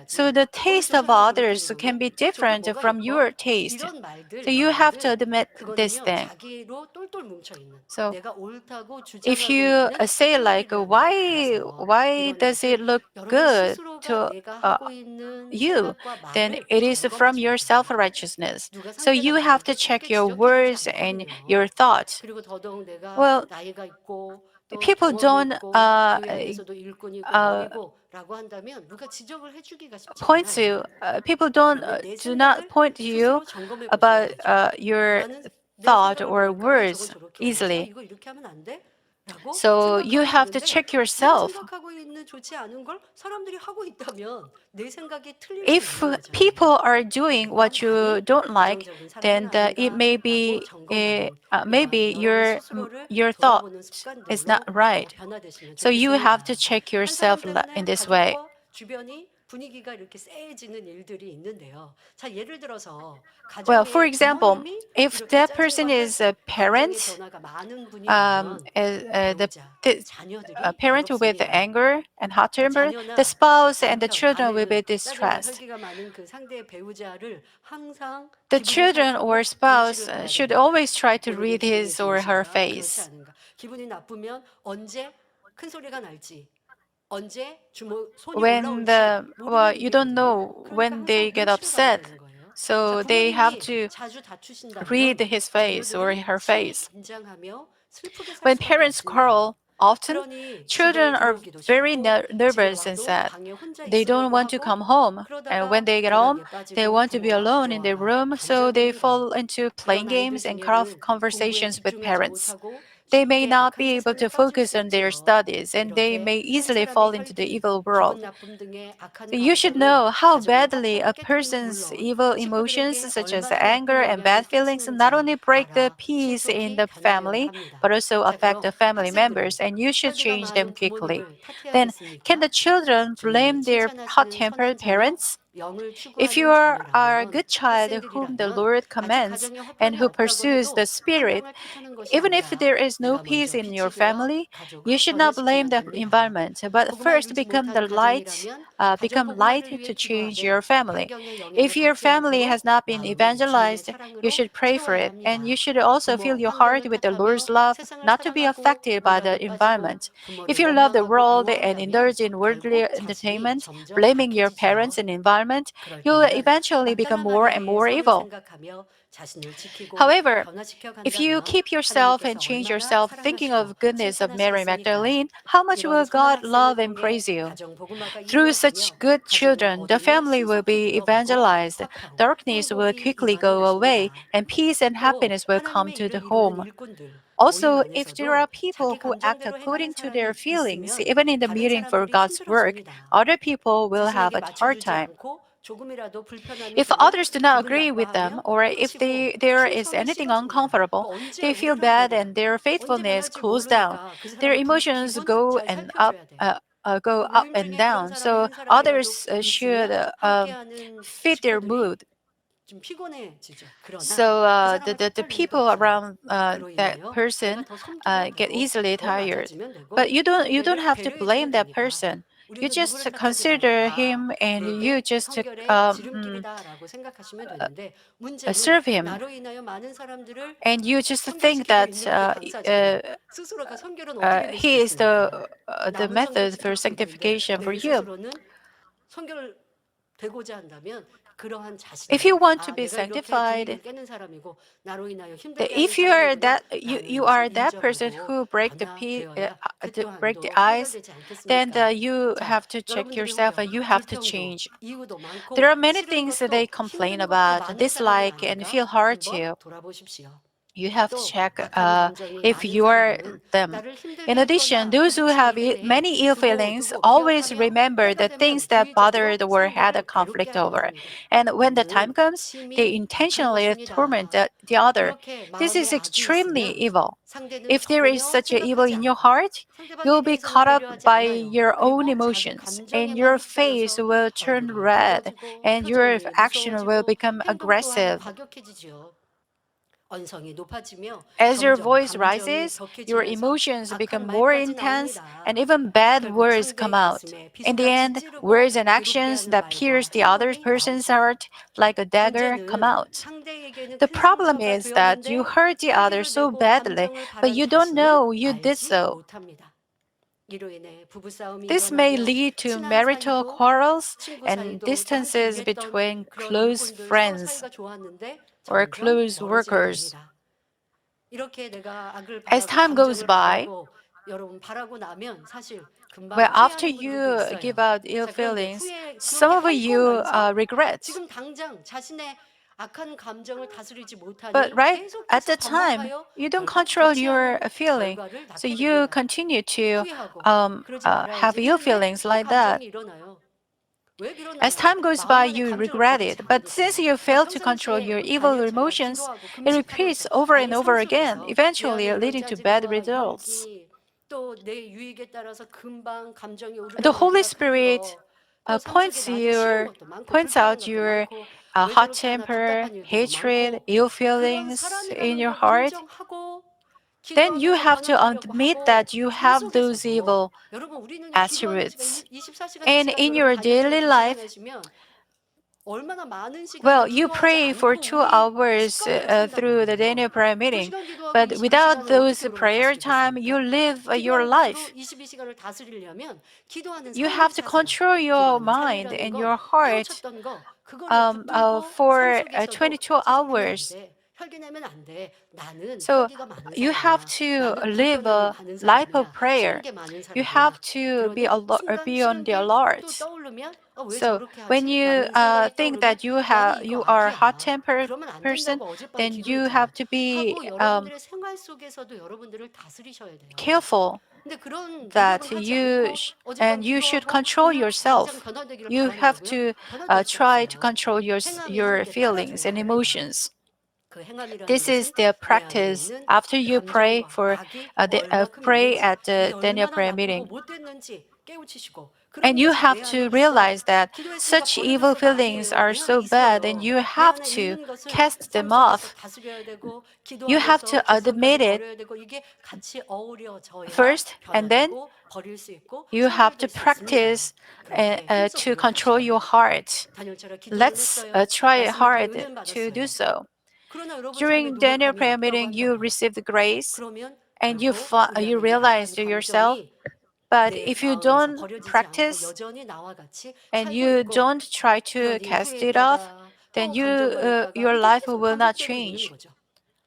So 알아야지. the 왜 taste 저 of 사람은 저렇게 others 입은 can 거야? be 저게 different 뭐가 from 예뻐? your taste. 이런 So 말들 you have to 말들은 admit this 그거는요 thing. 자기로 똘똘 뭉쳐 있는 So 내가 옳다고 if 주장하고 you 있는 say like, 사람들이라는 걸 알아서 why 이런 does 것을 it look 여러분 good 스스로가 to 내가 하고 있는 you, 생각과 then 말을 it is from 점검하셔야 your 됩니다. self-righteousness. 누가 So 상대가 you 나를 have to 또 check 쉽게 your 지적해주지 words and your 않거든요. thoughts. 그리고 더더욱 내가 Well, 나이가 있고 또 people 경험이 don't 있고 교회 안에서도 일꾼이고 uh, 뭐이고 라고 한다면 누가 지적을 해주기가 쉽지 point 않아요. to people don't 그러면 내 do not 생각을 point to you 스스로 점검해 about 보셔야죠. your 나는 내 thought 생각을 or 보니까 왜 저건 words 저렇게 오지? 아, easily. 이거 이렇게 하면 안 돼? 라고 So you 생각하고 have to 있는데 check 내가 yourself. 생각하고 있는 좋지 않은 걸 사람들이 하고 있다면 내 생각이 틀릴 수 If 있는 거잖아요. people are doing 그럼 what you 나는 don't like, 부정적인 사람은 then it may 아닌가라고 be 점검하는 maybe 여러분 스스로를 your thought 돌아보는 is not 습관들로 right. 변화되시면 So you have to 좋겠습니다. check 한 사람 yourself in 때문에 this way. 가족과 주변이 분위기가 이렇게 쎄해지는 일들이 있는데요. 자, 예를 들어서 Well, for 가정의 example, 부모님이 if 이렇게 that person 짜증과 is 할수, a 감정의 parent, 변화가 많은 분이라면 the 배우자, the 자녀들이 parent with 괴롭습니다. anger and hot 그러니까 temper, the 자녀나 spouse and the 남편, children will 아내는 be 짜증과 distressed. 혈기가 많은 그 상대의 배우자를 항상 The 기분을 children or 살피고 spouse 눈치를 봐야 should 됩니다. always try to 본인의 read 기분이 his or her 좋으신가 그렇지 face. 않은가. 기분이 나쁘면 언제 큰 소리가 날지 언제 주먹 손이 When 올라올지 모르는 you don't 일이거든요. know 그러니까 when 항상 they get 눈치를 봐야 upset, 되는 거예요. 자, so they have 부모님이 to 자주 다투신다면 read his face or 자녀들은 her 심히 face. 긴장하며 슬프게 살 When 수밖에 parents 없습니다. quarrel, often 그러니 집에 children are 들어오기도 very 싫고 집에 nervous and 와도 sad. 방에 혼자 They don't 있으려고 want to 하고 come home, and when 그러다가 they get home, 오락에 they 빠지고 want to be 부모와 alone in their 부조와 room, so they 단절됩니다. fall into playing 그런 아이들 games and cut off 중에는 공부에 conversations with 집중하지 parents. 못하고 They may 쉽게 not 악한 be able 세상에 to 빠질 focus 수 on their 있지요. studies, and they 이렇게 may 한 easily fall 사람의 into the 혈기, evil 기분 world. 나쁨 등의 악한 You should 감정은 know how 가정의 badly 화평을 a 깨뜨리는 person's 물론 evil emotions, 식구들에게 such as 얼마나 나쁜 anger and 영향을 bad feelings, not 끼치는지 only break the 알아 peace in 신속히 the 변화해야 family, 합니다. but also 자, affect 그럼 the family members, 학생들은 and you should 혈기가 change them 많은 quickly. 부모님을 Then, can 탓해야겠습니까? the children 주님이 blame their 칭찬하시는 hot-tempered 선한 자녀, parents? 영을 If you 추구하는 are a 자녀라면 good child whom the 학생들이라면 Lord 아직 commands 가정에 and 화평이 who 없다고 pursues 해도 the Spirit, 환경을 탓하는 것이 even if 아니라 there is no 내가 peace 먼저 in your 빛이 되어 family, you 가족을 should not blame 변화시키면 the 됩니다. environment, but 복음을 first 이루지 못한 가정이라면 가정 become light 복음화를 위해 to change 기도하되 your family. 환경의 영향을 If your 받지 family 않도록 has not been 마음을 주님의 evangelized, you 사랑으로 should pray for 채워야 it, and you 합니다. should also fill 부모 your heart 환경을 with the 탓하며 Lord's love, 세상을 not to be 사랑하고 affected by the 오락에 빠지고 environment. If 부모를 you love the 원망하고 world and 미워한다면 indulge in worldly 결국 자신이 entertainment, 점점 blaming your 악해지지요. parents and environment, 그럴 you will 때는 eventually become 간단한 more 말에 and more 대해서는 evil. 생각하며 자신을 지키고 However, 변화시켜 if you 간다면 keep yourself and 하나님께서 change 얼마나 yourself thinking 사랑하시고 of goodness of Mary 칭찬하시겠습니까? Magdalene, how much 이런 will 선한 God 학생을 love and 통해 praise you? 가정 복음화가 Through such 이루어지며 good 가정의 children, the 어둠이 family will 신속히 be 물러가고 evangelized, 화평, darkness will 행복이 quickly 임하는 go away, 것입니다. and peace and 또 happiness will come 하나님의 to the 일을 이루는 home. 일꾼들 모임 Also, if there 안에서도 are people 자기 who act 감정대로 행하는 according to 사람이 their feelings, 있으면 even in the 다른 meeting for 사람들이 God's work, 힘들어집니다. other people will have 자신에게 a hard 맞춰주지 time. 않고 조금이라도 불편함이 If 되면 others do not 기분 agree with them, 나빠하며 or if 끊으시고 there is 충성이 anything 식어집니다. uncomfortable, 그 언제 they feel 우울한 bad 거냐? and their 언제 faithfulness 변할지 cools down. 모르니까 그 Their 사람 그 emotions 기분 go 잘 and up, 살펴줘야 돼요. go 그 up 모임 and 중에 그런 down. 사람이 So 한 others 사람이라도 should 있으면 함께하는 fit their 식구들이 mood. 좀 피곤해지죠. 그러나 So 그 the, 사람을 the the 탓할 이유가 people 없어요. around 그로 that 인하여 내가 person 더 섬기면 get 되고 easily 더 tired. 낮아지면 되고 But you don't 상대를 have to 배려해주면 blame that 됩니다. person. You 우리는 누구를 just 탓하지 consider 말자. him and you 그게 just 성결의 지름길이다라고 생각하시면 되는데 문제는 serve him. 나로 인하여 많은 사람들을 And you just think 성결시키고 that 있는 게 감사하지만 스스로가 성결은 어떻게 될 수 he is 있습니까? the 남을 method for 성결시킬 수 있는데 sanctification for 내 you. 스스로는 성결되고자 한다면 그러한 If 자신을 you want to be 내가 이렇게 분위기를 sanctified, 깨는 사람이고 나로 인하여 that 힘들게 하는 if you are 사람이구나 that 라는 you 것을 are that person 인정하고 who 변화되어야 그 break the 또한도 ice, 성결되지 then 않겠습니까? you 자, have to check 여러분들이 yourself 혹여 and you have to 불평도 change. 이유도 많고 There are many 싫은 things that they 것도 complain 힘든 것도 about, 많은 사람은 dislike, and 아닌가 feel hard 한번 to. 돌아보십시오. You have to 또 check 악한 감정이 if 많은 you are 사람은 them. 나를 힘들게 In addition, 했거나 those who 그렇지 have 않으니 many ill feelings 두고 always 기억하며 remember 때가 the things 되면 that 주의적으로 bothered or had a 상대를 괴롭게 conflict 하는 over. 것입니다. And when the time 이는 comes, they 심히 악한 intentionally torment 것입니다. the other. 그렇게 This 마음에 is 악이 extremely 있으면 evil. 상대는 If there is 전혀 such an evil 생각하지 in your 않아요. heart, 상대방에 you'll be 대해서는 caught up 배려하지 by 않아요. your own 그리고 자기 emotions, and 감정에만 your face 휩싸여서 will turn 얼굴이 red, 굳어지고 and your 표정이 action will 무서워지고 become 행동 또한 aggressive. 과격해지지요. 언성이 높아지며 As your 점점 voice 감정이 rises, your 격해지면서 emotions become 악한 more 말까지 intense, 나옵니다. and even bad 결국 words come 상대의 out. 가슴에 In the 비수같이 end, 찌르고 words and 괴롭게 actions 하는 that 말과 pierce the other 행동이 person's 나오죠. heart like a dagger come 문제는 out. 상대에게는 The 큰 problem 상처가 is that you 되었는데 hurt the other 용기를 so 내고 badly, 감정을 but 바라는 you don't 자신을 know you did 알지 so. 못합니다. 이로 인해 부부싸움이 This may 일어나며 lead to 친한 marital 사이도 quarrels 친구 and 사이도 또 함께 distances 일했던 between 그런 close 일꾼들 서로 friends 사이가 좋았는데 or 점점 close 멀어지게 workers. 됩니다. 이렇게 내가 악을 As 바라고 time goes 감정을 by, 바라고 여러분 바라고 나면 사실 금방 well, after 후회하는 분들도 you give 있어요. out ill 자, 그런데 feelings, 후회 some 그렇게 of 하고 you 나서 regret. 지금 당장 자신의 악한 감정을 다스리지 But 못하니 right at 계속해서 the time, 반복하여 you don't 결국 control 좋지 your 않은 feeling. 결과를 So 낳게 you 됩니다. continue to 후회하고 그러지 have 말아야지 ill 했는데 feelings 또 like that. 감정이 일어나요. 왜 As 일어나요? time goes by, 마음만의 you 감정을 regret 가득 it. But since 잡아뒀어요. you 자, fail to control 평상시에 your evil 다니엘처럼 emotions, 기도하고 it 금식함으로써 repeats over and 나의 삶 over again, 속에서 내 eventually 안에 이런 leading to bad 짜증과 results. 열기 또 내 유익에 따라서 금방 감정이 The Holy 오르락내리락 하는 Spirit 거 또 삶 속에 나한테 싫은 것도 많고 points 불편한 out 것도 your 많고 왜 hot 저렇게 하나 temper, 답답한 일들도 hatred, 많고 ill 그런 feelings in 사람이라는 your 걸 heart. 인정하고 Then you 기도하면서 have to 변화되려고 admit 하고 that you 그 have those 속에서도 evil 여러분 우리는요 기도하는 시간 attributes. 24시간 이 And 시간 in 여러분 your 다니엘처럼 daily 2시간 life, 하시면 얼마나 많은 시간을 well, you 기도하지 pray for 않고 2 hours 습관대로 산단 through the 말이에요. Daniel prayer meeting. 2시간 기도하고 But 22시간을 without 어떻게 those 여러분 prayer time, you 다스리겠습니까? live your 기도하는 life. 22시간을 다스리려면 기도하는 You 삶을 have to 사세요. control your 기도하는 mind 삶이라는 and 거 your heart 깨우쳤던 거 그거를 붙들고 삶 for 속에서도 22 찌질하면 안 hours. 돼. 혈기 내면 안 돼. 나는 So 혈기가 많은 you have 사람이야. to 나는 live 불편함이 a 많은 life of 사람이야. 싫은 prayer. 게 많은 You have 사람이야. to 그러니 순간 be on 싫은 the 게 또 alert. 떠오르면 왜 So 저렇게 when 하지? you 라는 생각이 think 떠오르면 that 아니 you 이거 are a 악이야. hot-tempered 그러면 안 person, 된다고 어젯밤 then you have 기도했잖아. to be 하고 여러분들의 생활 속에서도 여러분들을 다스리셔야 돼요. careful 근데 그런 노력을 that 하지 않고 어젯밤 you should 기도하고 control 오늘 당장 yourself. 변화되기를 You have 바란다고요? to 변화될 수 try to 없어요. control 행함이 your 함께 feelings 따라줘야 and 합니다. emotions. 그 행함이라는 This is 것은 the 내 안에 practice 있는 after you 감정과 악이 얼마큼 pray 있는지 at 이게 the Daniel 얼마나 prayer 나쁘고 meeting. 못됐는지 깨우치시고 And 그런 you 것이 have 내 안에 to 있어. realize that 기도했으니까 such evil 버려졌어가 feelings 아니에요. are 내 안에 so bad and 있어요. you 내 have 안에 to 있는 것을 cast 삶 them 속에서 off. 다스려야 되고 You have to 기도하면서 admit 개선까지 it 버려야 되고 이게 같이 어우러져야 first, and then 변화되고 버릴 수 있고 you have to 성결될 수 있습니다. practice 그렇게 to 힘써 control 노력하셔야 your 돼요. heart. 다니엘처럼 기도는 Let's 했어요. try 말씀을 통해 hard 은혜는 to do 받았어요. so. 그러나 여러분 삶에 During Daniel 노력함이 prayer 없다고 meeting, you 한다면 received grace 그러면 and 결국 우리 you 안에 있는 악한 realized yourself. 감정이 But 내 if you 마음에서 don't 버려지지 않고 practice 여전히 나와 같이 and 살고 you 있고 don't try to 그러니 cast it off, 후회했다가 then 또 감정받았다가 your 이게 life 계속 will not 반복되고 있는 change. 거죠.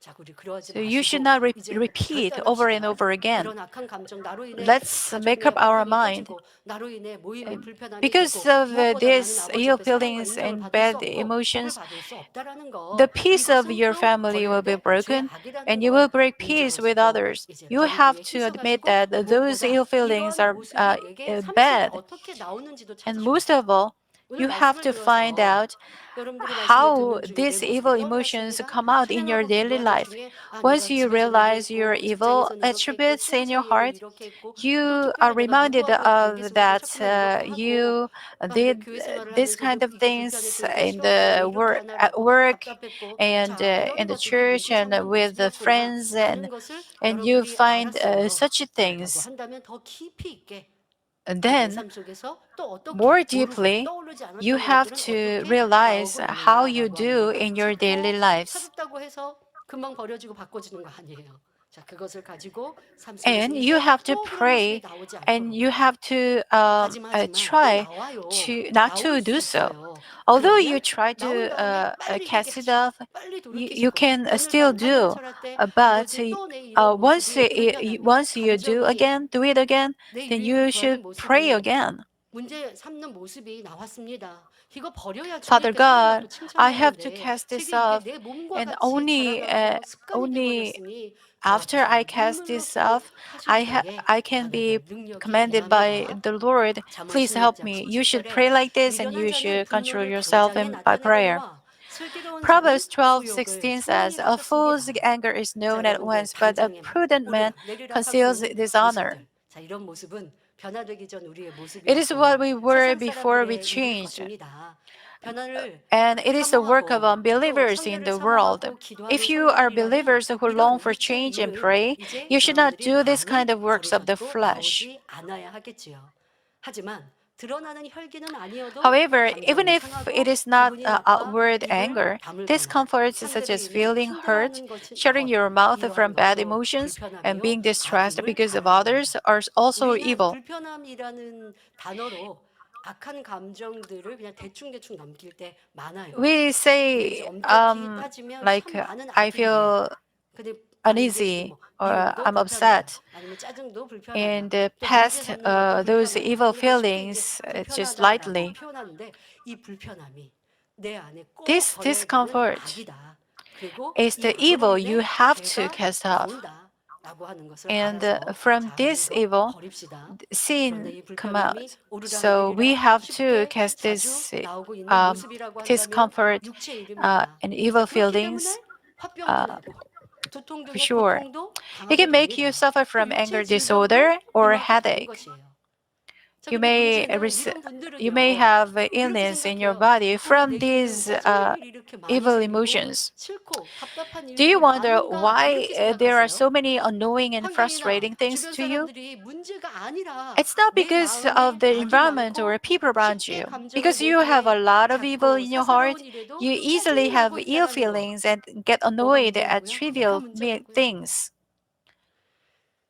자, 우리 그러하지 So you should 마시고 not 이제 repeat over and 결단합시다. over again. 이런 악한 감정 나로 인해 Let's make 가족의 up our 화평이 mind. 깨지고 나로 인해 모임이 불편함이 Because 되고 of 무엇보다 나는 these 아버지 ill 앞에 사랑과 feelings 인정을 and 받을 수 bad 없고 복을 emotions, 받을 수 없다라는 the 거 peace of 이것은 your 또 family 버려야 will be 될 죄의 broken 악이라는 and you 걸 will break peace with 인정하시고 others. 이제 You 버림 have 중에 to admit 힘써가지고 that those 무엇보다 ill feelings 이러한 are 모습이 내게 삶 속에 bad. 어떻게 나오는지도 And 찾으셔야 most 돼요. of all, 오늘 You have 말씀을 to find 들어서 out 여러분들의 말씀을 how 듣는 중에 내 these 모습이 evil emotions 떠올랐습니다. come out in your 찬양하고 daily 기도하는 life. 중에 아 Once 내가 you 집에서는 이렇게 realize your 했고 evil 직장에서는 이렇게 했고 attributes in your 친구의 예를 heart, 이렇게 했고 또 you are 특별히 내가 reminded 누구하고 of 관계에서는 that 조금만 이렇게 하고 you 아, 내 did 교회 생활을 this 하면서도 kind of 이게 things 불편했고 이게 in 싫었고 왜 the 이렇게 work at 하나라고 work 답답했고 and 자 이런 in the 것들이 믿고 church and 삼는 with the friends, 모습이었구나라는 것을 and you 여러분들이 find 알았어요. such 라고 things. 한다면 더 깊이 있게 And 내 then, 삶 속에서 또 어떻게 more 모르고 deeply, 떠오르지 you 않았던 have 것들은 to 어떻게 realize 나오고 how you 있는가라고 하는 do 거예요. in your daily 꼭 lives. 차갑다고 해서 금방 버려지고 바꿔지는 거 아니에요. 자, 그것을 가지고 삶 속에서 And you 이제 have to 또 그런 모습이 pray 나오지 and 않도록 you have to 다짐하지만 또 try 나와요. to not 나올 to 수 do so. 있어요. Although you 그러면 try 나온 to 다음에 빨리 cast it 회개하시고 off, 빨리 you 돌이키시고 can 오늘 still do. 반찬을 할 때 But 아버지 또 내 이런 모습이 불편함이 once you 감정이 do it again, 내 then 유익을 you 구하는 should pray 모습이 again. 문제 삼는 모습이 나왔습니다. 이거 버려야 Father 주님께 사랑받고 God, I have to 칭찬받는데 cast this 지금 이게 off, 내 몸과 and 같이 자라나고 습관이 only 돼버렸으니 after I 그렇죠. cast 눈물로 this off, 기도하실 때에 I can be 하나님의 능력이 commanded by 임합니다. the Lord, 잠언 please help 16장 me. You should 17절에 pray like this, and 미련한 you 자는 should control 분노를 yourself 당장에 by prayer. 나타내거니와 슬기로운 자는 Proverbs 수욕을 12:16 소원히 says, "A fool's 바쳤습니다. anger is 자, known at 여러분들 once, but a 당장에 막 prudent man 오르락 내리락 conceals 하고 있는 dishonor." 모습들. 자, 이런 모습은 변화되기 전 우리의 It is what 모습이었고 we were 세상 before we 사람들의 일일 changed. 것입니다. 변화를 And it is the work of 사모하고 또 unbelievers in 성결을 the world. 사모하고 기도하는 If you are 성도들이라면 believers who long 이런 for 육체의 change and 일은 pray, 이제 you should not 여러분들이 do this kind 많이 of works of the 버리셨고 flesh. 나오지 않아야 하겠지요. 하지만 드러나는 혈기는 아니어도 However, even 감정이 if it 상하고 is not 기분이 나빠 outward 입을 anger, 다물거나 discomforts such 상대를 as 인해서 feeling hurt, 힘들어하는 shutting 것 your mouth 이러한 from bad 것도 emotions, and 불편함이요 being distressed 악임을 because of 알아야 others 합니다. are also 우리는 evil. 불편함이라는 단어로 악한 감정들을 그냥 대충대충 넘길 때 많아요. We 근데 이제 say, 엄격히 따지면 like, 참 많은 I 악인데 feel 근데 많은 게 지금 uneasy 뭐 or 미움도 I'm 불편하다. upset. 아니면 짜증도 불편하다. And 또 문제 past 삼는 것도 those 불편하다. evil 우리가 쉽게 이제 feelings just 불편하다라고 lightly. 표현하는데 이 불편함이 내 안에 꼭 This 버려야 되는 discomfort 악이다. 그리고 is 이 the 악으로 evil you 인해 have to 죄가 cast off. 나온다라고 하는 것을 And 알아서 from 자 우리 this 이거 evil, 버립시다. 그런데 sin 이 come out. 불편함이 So we 오르락내리락 have to 쉽게 cast 자주 this 나오고 있는 um, 모습이라고 한다면 discomfort 육체의 일입니다. and 자 evil 그렇기 feelings 때문에 화병도 uh, 나고 두통 for 등의 sure. 고통도 It 당하게 can make you 됩니다. suffer 또 from 육체 anger 질병도 disorder or 임하게 되는 headache. 것이에요. 자 You 근데 may 문제는 rece- 이런 you may 분들은요 have 이렇게 illness in your 생각해요. body 왜 from 내게는 these 짜증날 일이 이렇게 많이 evil 생기고 emotions. 싫고 답답한 Do you 일들이 wonder 많은가 why 이렇게 there are 생각하세요. so many annoying and 환경이나 frustrating things 주변 to you? 사람들이 문제가 아니라 It's not 내 because of 마음에 the 악이 environment or 많고 people around 쉽게 you. 감정이 Because 내 you have a 뒤에 lot of evil 자꾸 in your heart, 사사로운 일에도 you easily have 포기하고 ill 있다라는 거. feelings and get 뭐가 annoyed at 문제냐고요? 내가 trivial 문제라고요. things.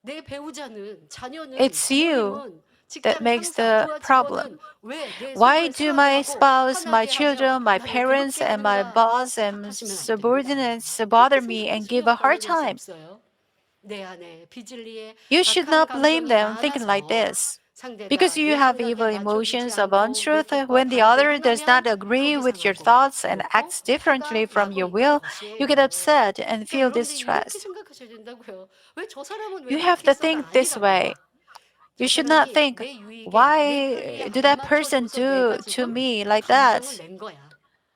내 배우자는 자녀는 It's you 부모님은 that 직장 makes 상사 the 부하 직원은 problem. 왜 내 Why 소유에 do 상하게 my 하고 spouse, my 화나게 하며 children, my 나를 parents, 괴롭게 and my 하는가 boss and 생각하시면 안 됩니다. subordinates 그렇게 bother me and 생각하시면 give a hard 변화될 수 time? 없어요. 내 안에 비질리에 You should 악한 not blame 감정이 them thinking like 많아서 this. Because 상대가 you 내 have 생각에 evil 맞춰주지 emotions of 않고 내 untruth 뜻과 when the 다르게 other does 행하면 not agree 속이 with your 상하고 thoughts and 그렇고 acts differently 화가 from 나고 your 있는 will, you get 것이에요. upset and 그러니까 feel 여러분들이 이렇게 distressed. 생각하셔야 된다고요. 왜 저 사람은 왜 You have 그렇게 to 했어가 think this way. 아니랍니다. You 저 should not 사람이 think, 내 유익에 내 편의에 why did 안 that person 맞춰줘서 내가 do to 지금 me like 감정을 that? 낸 거야.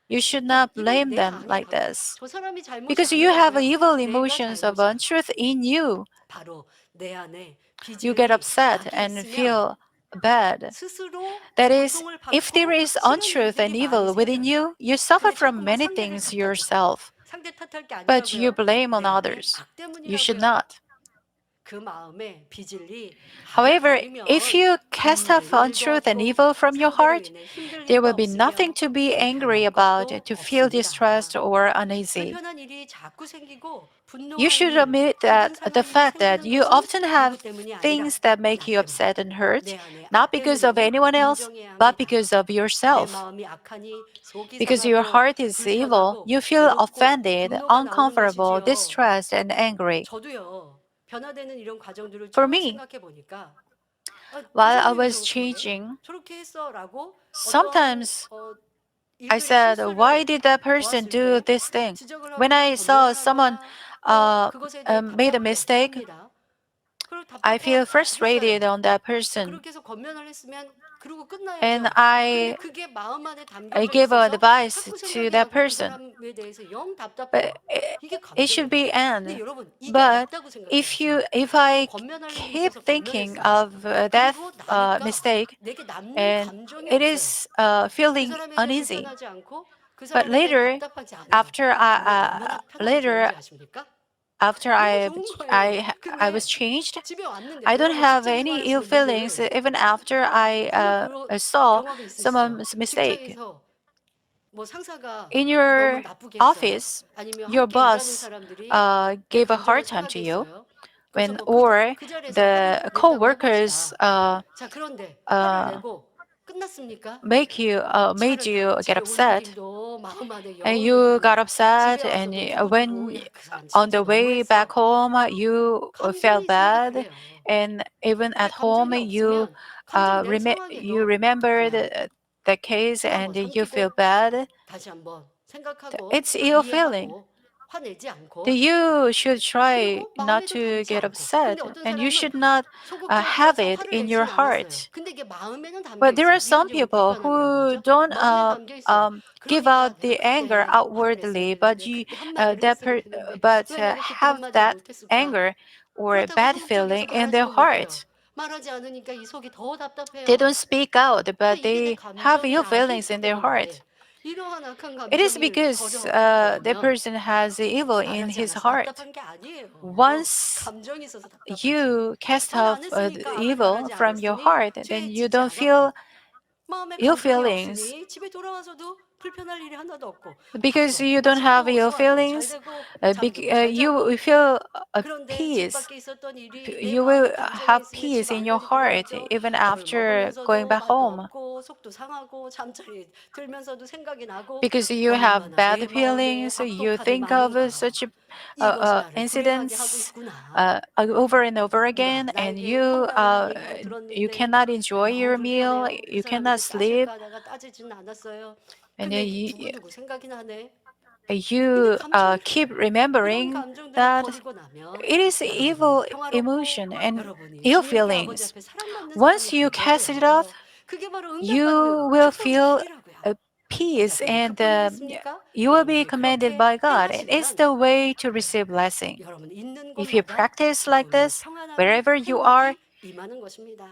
You should 자, not 이건 blame 내가 them like 아니라고요. this. 저 사람이 잘못이 Because you have 아니라고요. evil 내가 emotions of 잘못이다. untruth in you. 바로 내 안에 You get 비질리 upset 악이 and 있으면 feel bad. 스스로 That is, 고통을 if there 받고 is 싫은 untruth and 일들이 많이 evil within 생겨요. you, you suffer 근데 from 자꾸 막 many 상대를 things 탓하죠. yourself. 상대 탓할 게 But you 아니라고요. blame on 내 안에 others. 악 You should 때문이라고요. not. 그 마음에 비질리 악을 However, 버리면 if you cast off 눈물 일도 untruth and 없고 evil from your 상대로 heart, 인해 힘들 there 일도 will be nothing 없으며 to be angry 불편할 about, 것도 to feel distressed 없습니다. or uneasy. 불편한 일이 자꾸 생기고 You 분노한 should 일, admit 기분 that the 상한 일이 fact that 생기는 you 것은 often 누구 have 때문이 아니라 things that make 나 you upset and 때문이다. hurt, 내 안에 not 악 because of 때문임을 anyone else, 인정해야 but 합니다. because of 내 yourself. 마음이 악하니 속이 Because your 상하고 heart is evil, 불편하고 you feel 괴롭고 offended, 분노가 나오는 uncomfortable, 것이지요. distressed, and angry. 저도요. 변화되는 이런 과정들을 For 쭉 me, 생각해 보니까 그 while I 사람이 왜 was 저렇게 해? changing, 저렇게 했어라고 어떠한 sometimes I 일들을 said, why 실수를 did that person 보았을 do 때 this thing? 지적을 When 하거나 I saw 권면을 someone 하거나 또 그것에 대해 made a 답답해 mistake, 합니다. 그럴 I feel 답답해 frustrated 했어요. on that person. 그렇게 해서 권면을 했으면 그러고 And 끝나야죠. 근데 I 그게 마음 안에 I 담겨져 give 있어서 advice 자꾸 to 생각이 that 나고 그 person. 사람에 대해서 영 But 답답해요. 이게 it should be 감정이에요. 근데 end. 여러분 이게 But 없다고 생각해 보세요. if I 권면할 일이 keep 있어서 thinking 권면했어요. of that 그리고 나니까 mistake, 내게 남는 and 감정이 it 없어요. is 그 feeling 사람에 대해 uneasy. 불편하지 않고 그 But 사람에 대해 later, 답답하지 않아요. after 그게 얼마나 편하고 later 좋은지 아십니까? after 너무 좋은 거예요. I was 근데 changed, 집에 왔는데 I don't 여러분 have 직장에서 any ill 말하시는 feelings 분들 even after I 분명 그런 saw 경험이 있으시죠? someone's mistake. 직장에서 뭐 상사가 In 너무 your 나쁘게 했어요. office, 아니면 your 함께 일하는 boss 사람들이 내 gave a 감정을 hard time to 상하게 you, 했어요. 그래서 when 뭐 or 그 자리에서 화를 the 냈다고 co-workers 해봅시다. 자, 그런데 화를 uh, 내고 끝났습니까? made 차를 you 타고 get 집에 오는 upset, 길도 마음 안에 and 영 you got 불편해요. upset, 집에 and 와서도 두고두고 야, 그 사람 on 진짜 the way back 너무했어. home, you 감정이 felt 있으니까 bad, 그래요. and even 근데 at home, 감정이 없으면 감정 낸 you 상황에도 remember 그냥 the case, 그냥 뭐 and you feel 삼키고 bad. 다시 한번 생각하고 It's ill feeling. 이해하고 화내지 That 않고 you should try 그리고 not 마음에도 to 담지 get 않고 근데 upset, 어떤 and you 사람은 should not have 소극적이어서 it 화를 in your 내지는 않았어요. heart. 근데 이게 마음에는 담겨 But there are 있어요. 이걸 some 이제 우리 people 불편함이라고 who 하죠. don't 마음에 담겨 있어요. give 그러니까 out 내가 the anger 그때 화를 냈어야 outwardly, 되는데 그때 한마디를 했어야 되는데 왜 내가 그때 have 한마디를 that 못했을까? anger or 그렇다고 bad 소극적이어서 feeling in their 말하지도 못해요. heart. 말하지 않으니까 이 속이 더 They 답답해요. don't speak out, 그러니까 but 이게 내 they have 감정의 ill 악이 feelings 있기 in their 때문인데 heart. 이러한 악한 It is 감정을 because the 버려보면 person has evil in 말하지 his 않아서 heart. 답답한 게 아니에요. Once 감정이 있어서 답답하지. you cast 말 안 off the 했으니까 악을 evil 바라지 from your 않았으니 heart, then 죄 you 짓지 don't feel 않았고 마음에 ill 감정이 feelings. 없으니 집에 돌아와서도 불편할 일이 하나도 없고 Because 밥도 you don't have 맛있고 ill 소화도 잘 feelings, 되고 잠도 잘 you 자고 will feel a 그런데 집 peace. 밖에 있었던 일이 내 You will 마음에 감정이 have 있으면 집 peace in your 안까지 heart 들어왔죠. even 밥을 after going 먹으면서도 back 맛도 home. 없고 속도 상하고 잠자리 들면서도 생각이 나고 Because you have 얼마나 내 bad 마음에 feelings, you 악독함이 think of 많은가. such 이것이 나를 불행하게 하고 incidents 있구나. over and over 누가 again, and 나에게 황당한 얘기도 you 들었는데 cannot enjoy 내가 너무 your meal, 불편해요. 그 you 사람이 cannot 내 sleep, 따질까 내가 따지지는 않았어요. and 근데 이게 두고두고 생각이 나네. 이게 you 감정이에요. keep 이런 remembering 감정들을 that 버리고 나면 it is 여러분은 evil 평화롭고 emotion and 여러분이 ill 주님께 아버지 feelings. 앞에 사랑받는 사람이 Once you 될 cast it 거예요. off, 그게 바로 응답받는 you will 첫 번째 feel 길이라고요. a peace, 여러분 and 그뿐 이겠습니까? you will be 여러분이 commanded 그렇게 by God, and it's 행하시면 the way to receive blessing. 여러분 있는 If you 곳마다 practice like 기쁨이 this, 평안함이 wherever you are, 행복이 임하는 것입니다.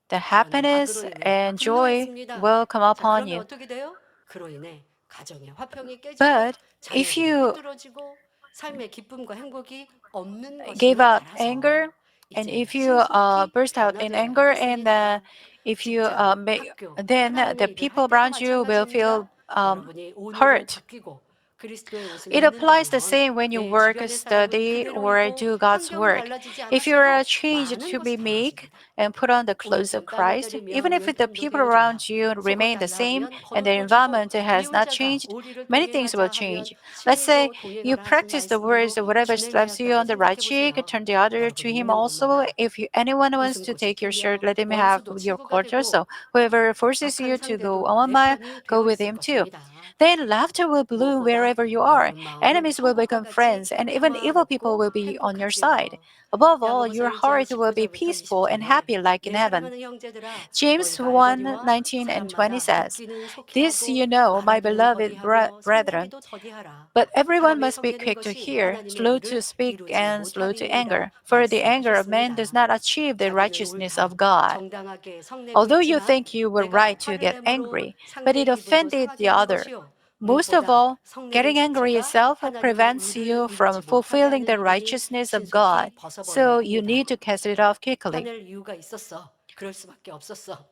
the 그러나 happiness 악으로 인해 and joy 분노했습니다. will come 자, upon 그러면 you. 어떻게 돼요? 그로 인해 가정의 화평이 깨지고 But if 자녀들이 you 힘들어지고 삶의 기쁨과 행복이 없는 give 것임을 out anger, 알아서 and 이제 if you 신속히 burst out in 변화되어야 anger, and 하겠습니다. if you 직장, make, 학교, then the 하나님의 일을 할 people 때도 around you will feel 마찬가지입니다. 여러분이 오늘을 hurt. 바뀌고 그리스도의 옷을 It applies the 입는다면 same when you 내 work, 주변의 사람은 study, or 그대로이고 do God's 환경은 work. 달라지지 If you are 않았어도 changed 많은 to be 것이 meek 달라집니다. and put on the 오늘 clothes of 좀 땀을 Christ, even 때리면 if the 왼편도 people 되어줘라. around you 속을 remain the 달라 same 하면 and the 거들떠주고 environment has not 이웃자가 changed, 오리를 many things will 동행하자 하면 change. Let's say 친구도 you 동행하라 하신 practice the words, 말씀대로 whatever slaps you 준행하였다고 on the right 생각해 cheek, 보세요. turn the other to 여러분 him 있는 also. 곳마다 If anyone wants 웃은 to 곳이 take your shirt, 풀려 let him have 원수도 your 친구가 coat 되고 also. Whoever forces 악한 you to go 상대도 1 내 mile, 편이 go 되어 with 있을 him too. 것입니다. Then laughter will bloom 무엇보다 wherever you are. 여러분 마음은 Enemies will 천국과 become 같이 friends, and even evil people 평화롭고 will be on your side. 행복하지요. Above all, 야고보서 your 1장 heart will be 19절부터 peaceful and 20절에 happy like in 내 heaven. 사랑하는 형제들아 James 너희가 1 알거니와 19 and 20 사람마다 says, 듣기는 속히 This 하고 you know, my 말하기는 beloved 더디하며 brethren, 성내기도 더디하라. but everyone 사람의 must be 성내는 quick to 것이 hear, 하나님의 slow to 의를 speak, 이루지 and slow to 못함이니이다 anger. For the anger of man does 말씀하셨습니다. not achieve the 자기는 righteousness 옳다 of God. 정당하게 성내고 Although you 있지만 think you were 내가 right to 화를 get 내므로 angry, but 상대 it 기분도 offended 상하게 the 하는 other. 것이요 Most of 무엇보다 all, 성내는 getting angry 자체가 itself 하나님의 prevents 의를 you 이루지 from 못하게 fulfilling 하는 the 일이니 righteousness of God. 신속히 벗어버려야 So you 합니다. need to cast it off quickly. 화낼 이유가 있었어. 그럴 수밖에 없었어.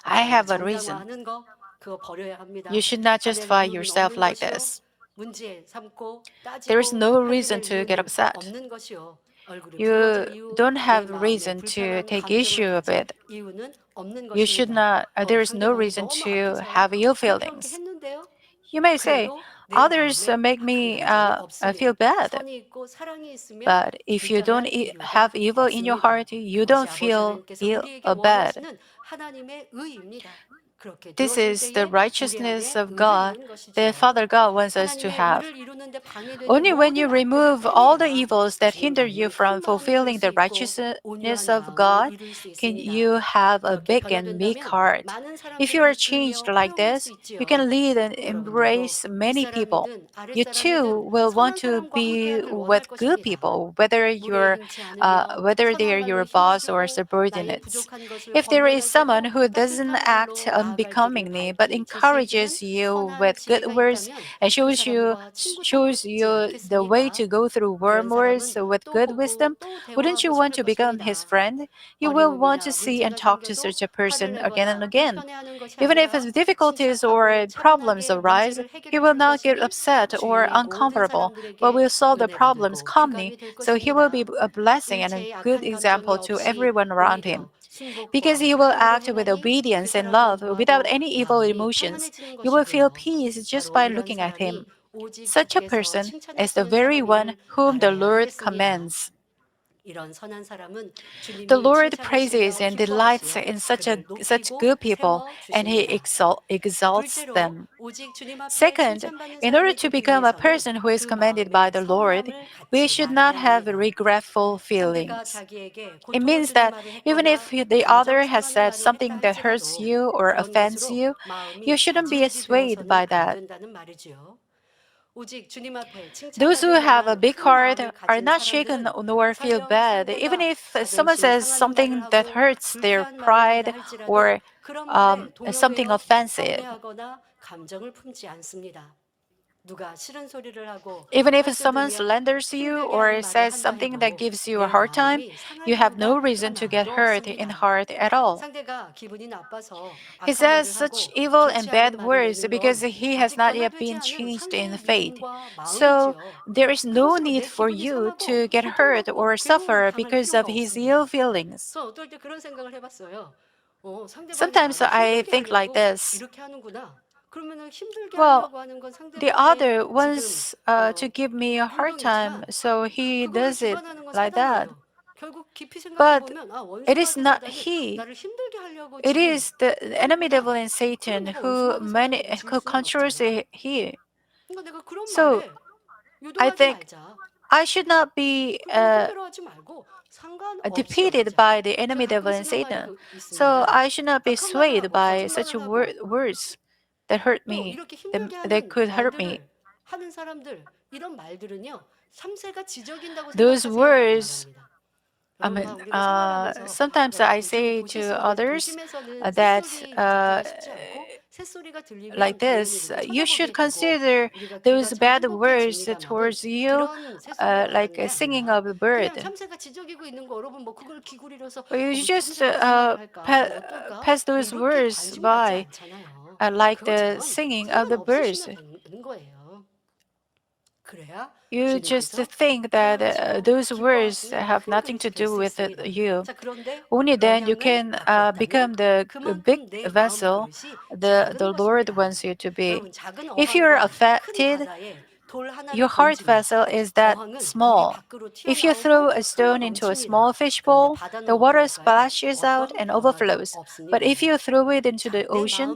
I 자, 이 have a reason. 정당화하는 거 그거 버려야 합니다. You should not 화낼 justify 이유는 yourself 없는 like 것이요. this. 문제 삼고 There is 따지고 no reason 확인할 to get 이유는 upset. 없는 것이요. 얼굴이 붉어질 You 이유, don't 내 have 마음에 reason to 불편한 take 감정을 issue of 가질 it. 이유는 없는 You should 것입니다. not, there is no 상대방이 reason 너무 to 악해서요. have ill 그렇게 그렇게 feelings. 했는데요. You may say, 그래도 내 others 마음에 make 악한 me 감정이 feel 없습니다. bad. 선이 있고 사랑이 있으면 But if you don't 불평할 이유가 have evil in your 없습니다. heart, you 그것이 don't 아버지 feel 하나님께서 우리에게 bad. 원하시는 하나님의 의입니다. 그렇게 This 되어질 is the 때에 우리 righteousness 안에 of 의를 God 이루는 것이죠. that Father God wants us to 하나님의 have. 의를 이루는데 방해되는 Only when you 모든 악들을 remove all the 빼내야 evils that hinder 주님과 you 있는 from 큰 마음을 이룰 fulfilling 수 the 있고 righteousness 온유한 of 마음을 God, 이룰 수 can 있습니다. you have a 이렇게 big and meek 변화된다면 heart. 많은 If 사람들을 you are 이끌며 changed like 포용할 수 this, you can 있지요. lead and 여러분들도 embrace many people. 윗사람이든 You too 아랫사람이든 will want 선한 to 사람과 be 함께하길 원할 with good 것입니다. people, 물에 힘치 않으며 whether they 선한 are 말로 your boss or 힘입고 나의 subordinates. 부족한 것을 If there is someone 권면해줘도 who doesn't 따뜻한 act 말로 나아갈 길을 unbecomingly but 밝히 제시해주는 encourages you 선한 with good 지혜가 words 있다면 and 그 shows 사람과 친구 삼고 싶지 you the way 않겠습니까? to go through 그런 wormholes 사람은 with 또 good 보고 wisdom, 또 wouldn't you 대화하고 want 싶을 to become his 것입니다. friend? You will want to 어려움이나 see and 문제가 talk to 생겨도 such a 화를 person again and 내거나 again. 불편해하는 것이 Even if 아니라 his difficulties or 침착하고 problems 차분하게 arise, 문제를 he 해결해 will 줄 not get 것이니 upset or 주위의 모든 uncomfortable, but 사람들에게 will solve the 은혜가 problems 되고 calmly. 귀감이 될 So he will be 것입니다. a blessing and a 일체의 good 악한 감정이 example to 없이 everyone around him. 오히려 Because 순복과 he will 화평으로 act with 행하니 그 obedience and love 사람을 without 보아도 any evil 마음이 emotions. 평안해지는 You will feel 것이고요. peace just 바로 by 이런 looking at him. 사람이 오직 Such a 주께서 person is the 칭찬하시는 very one 사람임을 whom the 알아야 Lord 하겠습니다. commends. 이런 선한 사람은 The 주님이 Lord praises 칭찬하시며 and delights 기뻐하시어 in 그를 such 높이고 good people, 세워 and he 주십니다. exalts 둘째로 them. 오직 주님 앞에 Second, 칭찬받는 in order 사람이 to 되기 become a 위해서는 person who is 그 commended by 마음에 the Lord, 서운함을 we 갖지 should 말아야 not have 합니다. regretful 상대가 feelings. 자기에게 It 고통을 means 주는 that 말을 even if 했거나 the 감정 other has 상하는 said 말을 했다 something that hurts 할지라도 you or 그런 offends 것으로 you, you 마음이 shouldn't be 자지러지 swayed 되어서는 by 안 that. 된다는 말이지요. 오직 주님 앞에 Those who 칭찬받을 have a 만한 big 큰 heart 마음을 are 가진 not shaken 사람들은 nor feel 설령 bad, even 상대가 if someone 자존심이 says 상하는 말을 something that 하고 hurts their 불쾌한 말을 한다 pride 할지라도 or 그런 말에 something 동요되어 offensive. 서운해하거나 감정을 품지 않습니다. 누가 싫은 소리를 하고 Even if 헛을 someone 들며 slanders you 힘들게 하는 or 말을 says 한다 something that 해도 gives you a 내 hard time, 마음이 상할 you have no 이유가 reason to get 하나도 hurt in 없습니다. heart at all. 상대가 기분이 나빠서 He 악한 says 말을 such 하고 evil and 좋지 않은 bad 말을 words 내는 because 건 he has 아직 not yet 변화되지 been 않은 changed in 상대의 faith. 믿음과 So 마음이지요. there is no 그것으로 need 내 for 기분이 you 상하고 to get hurt or 고통받고 괴로움을 suffer 당할 because 필요가 of his ill 없습니다. feelings. 그래서 어떨 때 그런 생각을 해봤어요. 상대방이 Sometimes 나를 I 힘들게 think like 하려고 this. 이렇게 하는구나. 그러면은 힘들게 Well, 하려고 하는 건 the 상대방의 other 지금 wants to give me a hard time, 행동이지만 so he 그거를 does it 주관하는 건 like that. 사단이에요. 결국 깊이 생각해 But 보면 it is 원수마귀 not 사단이 he. 나를 힘들게 하려고 It 지금 is the enemy devil 하는구나. and 그럼 Satan 내가 원수마귀 사단에게 질 who 수는 controls 없잖아요. he. 그러니까 내가 그런 So 말에 I 요동하지 think 말자. I should not be 그거 힘들어하지 말고 상관없이 defeated 여기자. by the 제가 enemy 가끔 devil and 쓰는 말이 Satan. So 있습니다. I should not be 악한 말을 swayed 하고 by such 거짓말을 하고 words that hurt 또 me, 이렇게 힘들게 that 하는 could hurt me. 말들을 하는 사람들 이런 말들은요. 3세가 지적인다고 Those 생각하셔야 하기 words, 바랍니다. I 여러분 mean, 우리가 생활하면서 sometimes I 여러분 좀 say to 도시에서는 others 도심에서는 that 새소리 듣기가 쉽지 않고 새소리가 like 들리면 당연히 this, 우리가 you 쳐다보게 should 되고 consider 우리가 귀가 those 참 bad words 행복해집니다마는 towards you 그런 새소리가 like 나가는 게 singing 아니라 of a 그냥 bird. 참새가 지저귀고 있는 거 여러분 뭐 그걸 귀구리려서 You 뭐 just 참새가 무슨 말을 할까 뭐 어떨까 pass 뭐 those 이렇게 words 관심 갖지 by 않잖아요. like the 그것처럼 singing of the birds. 상관없으시면 되는 거예요. 그래야 You just 주님께서 think that 평안하시고 those words 기뻐하시는 have 큰 nothing to 금식 될 do 수 with 있습니다. you. 자, 그런데 Only then you 영향을 can 받고 있다면 become the big 그만큼 내 마음 vessel 그릇이 the 작은 Lord 것입니다. wants you to be. 여러분 작은 If you're 어항과 큰 affected, 바다에 돌 하나를 your heart 던지면 vessel is that 어항은 물이 small. 밖으로 If you throw 튀어나오고 a 흘러 stone into a small 넘칩니다. 그런데 fishbowl, 바다는 the 어떻게 water 할까요? splashes out 어떤 and 변화도 overflows. But if 없습니다. you throw it into 자, 내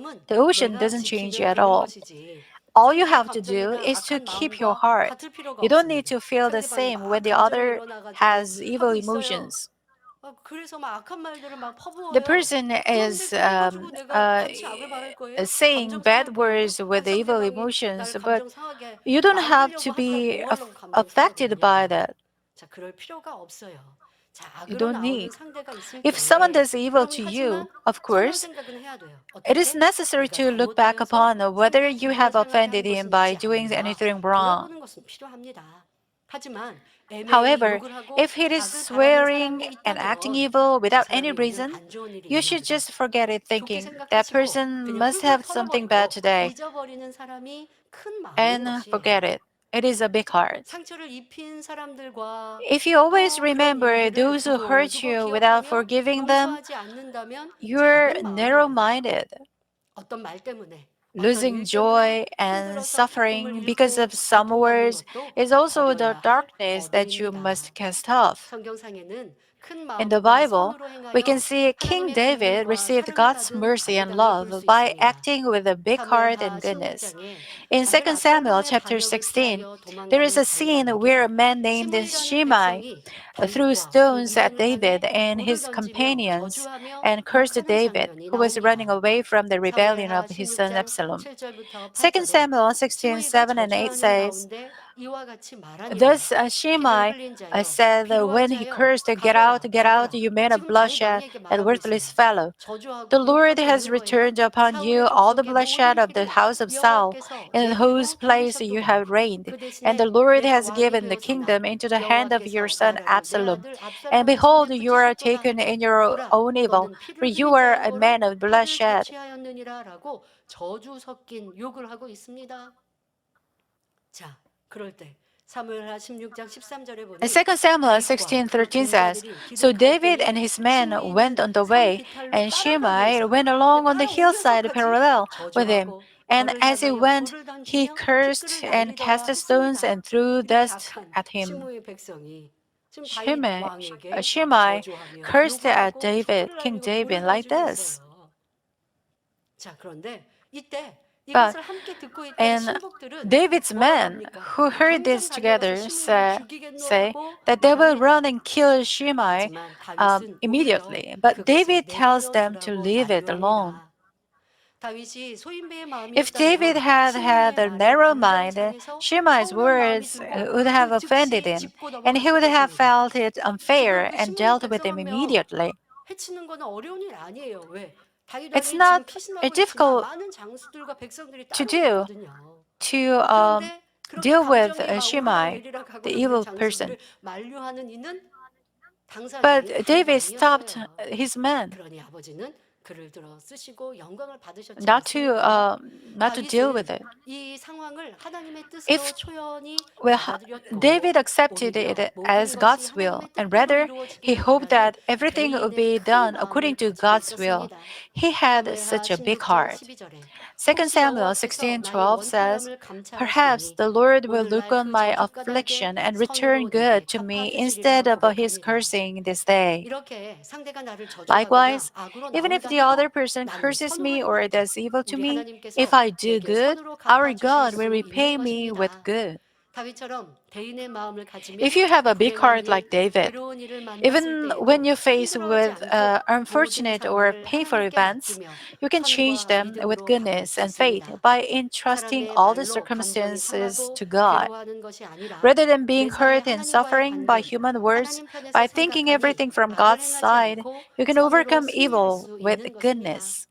마음은 the ocean 내가 doesn't change 지키면 at 되는 all. 것이지 All you 상대의 have to do 감정이나 is to 악한 keep your 마음과 heart. 같을 필요가 You don't need 없습니다. to feel the 상대방이 same when 막 the 감정이 other 일어나가지고 has evil 하고 있어요. emotions. 그래서 막 악한 말들을 막 The 퍼부어요. person 그런데 is 그걸 가지고 내가 같이 악을 바랄 거예요? saying 감정 상할 bad 거예요? words with evil 상대방이 emotions, 날 but 감정 상하게 you don't have 만들려고 to 하면 be 뭐 하려고 감정 상하게 affected by 하냐고요. that. 자, 그럴 필요가 없어요. 자, You 악으로 don't 나오는 need. 상대가 있을 If someone 때에 does evil 여러분 to you, 하지만 of 선한 course, 생각은 해야 돼요. it is 어떻게? necessary 내가 to look back 잘못하여서 upon whether 상대가 you have 기분을 상하게 한 offended him by 것인지 doing 아닌가 anything wrong. 돌아보는 것은 필요합니다. 하지만 애매히 However, 욕을 하고 if he is 악을 바라는 swearing 사람이 and acting 있다면 evil 그 without any 사람이 오늘 reason, 안 좋은 일이 you 있나 should 보다. just forget it, 좋게 thinking that 생각하시고 person 그냥 must 훌훌 have something bad 털어버리고 today, 잊어버리는 사람이 큰 마음인 and 것이에요. forget it. It is a big heart. 상처를 입힌 사람들과 If you always 또 그런 remember 일들을 those who hurt 두고두고 you without 기억하며 forgiving them, 용서하지 않는다면 you're 작은 narrow 마음이에요. minded, 어떤 말 때문에 어떤 losing 일 때문에 joy and 힘들어서 기쁨을 suffering because 잃고 of some 고통받는 words 것도 is also the 버려야 할 darkness that you 어둠입니다. must cast off. 성경상에는 In the Bible, we can see King David received God's mercy and love by acting with a big heart and goodness. In 2 Samuel chapter 16, there is a scene where a man named Shimei threw stones at David and his companions and cursed David, who was running away from the rebellion of his son Absalom. 2 Samuel 16:7 and 8 says, Thus Shimei said when he cursed, get out, you man of bloodshed and worthless fellow. The Lord has returned upon you all the bloodshed of the house of Saul, in whose place you have reigned. And the Lord has given the kingdom into the hand of your son Absalom. And behold, you are taken in your own evil, for you are a man of bloodshed. 라고 저주 섞인 욕을 하고 있습니다. 자, 그럴 때 사무엘하 16장 13절에 보니 And 2 Samuel 16:13 says, So David and his men went on the way, and Shimei went along on the hillside parallel with him. And as he went, he cursed and cast stones and threw dust at him. 시므의 백성이 지금 다윗 Shimei, 왕에게 Shimei 저주하며 cursed at 욕을 하고 David, 죽으려고 King David, 몰아가지고 like this. 있어요. 자, 그런데 이때 But 이것을 함께 듣고 있던 and 신복들은 David's 뭐라고 men 합니까? who heard 당장 this 달려가서 together 시므이를 죽이겠노 say 하고 that they will 말합니다. run and kill Shimei 하지만 다윗은 immediately. 오히려 But 그것을 David tells 내버려 them to 두라고 leave it alone. 만류합니다. 다윗이 소인배의 If David 마음이었다면 had had a 시므이의 말에 narrow mind, 감정상해서 Shimei's 서운한 마음이 words 들고 would have 그 offended 즉시 him, 짚고 and he would have 넘어갔을 것입니다. felt it unfair 지금 그 and 시므이 dealt with him 백성 한 명 immediately. 해치는 거는 어려운 일 아니에요. 왜? 다윗 It's 왕이 not 지금 피신하고 있지만 difficult 많은 장수들과 백성들이 to 따로 do 있거든요. to 그런데 그렇게 deal with 감정이 막 Shimei, 오르락내리락 하고 the 있는 evil person. 장수들을 만류하는 이는 당사자인 But David stopped 하나님이었어요. his men 그러니 아버지는 그를 들어 쓰시고 영광을 받으셨지 not to 않습니까? not to deal with 다윗은 it. 이 상황을 하나님의 뜻으로 If 초연히 Well, 받아들였고 David accepted 오히려 it 모든 as 것이 God's 하나님의 will, and 뜻대로 rather he 이루어지기를 hoped 바라는 that everything would be 개인의 큰 done 마음을 according to 가지고 God's will. 있었습니다. He had 사무엘하 such a big 16장 heart. 12절에 2 혹시 Samuel 여호와께서 나의 16:12 says, 원통함을 Perhaps 감찰하시니 the Lord will 오늘날 look on 그 my 저주가닥에 affliction and 선으로 return 내게 good to me instead 갚아주시리라 of his 고백합니다. cursing this day. 이렇게 상대가 나를 저주하거나 Likewise, 악으로 even if 나온다 the 해도 other person 나는 curses me 선으로 or 행할게. does evil to 우리 me, 하나님께서 if I do 내게 good, 선으로 our 갚아주실 God 수 will 있는 repay me with 것입니다. good. 다윗처럼 대인의 마음을 가지면 If you have a big heart 불행한 일, like David, 괴로운 일을 만났을 even 때에도 when you face 힘들어하지 with 않고 모든 unfortunate or 상황을 painful 하나님께 events, 맡기며 you can change 선과 them with 믿음으로 goodness 바꿀 수 and faith 있습니다. by entrusting 사람의 all the 말로 감정이 circumstances 상하고 to God. 괴로워하는 것이 아니라 Rather than 내 being 삶의 hurt and 하나님과의 suffering by 관계를 human words, 하나님 편에서 by thinking 생각하니 everything from 악을 God's 행하지 side, 않고 you can 선으로 overcome 승리할 evil 수 with 있는 것입니다. goodness.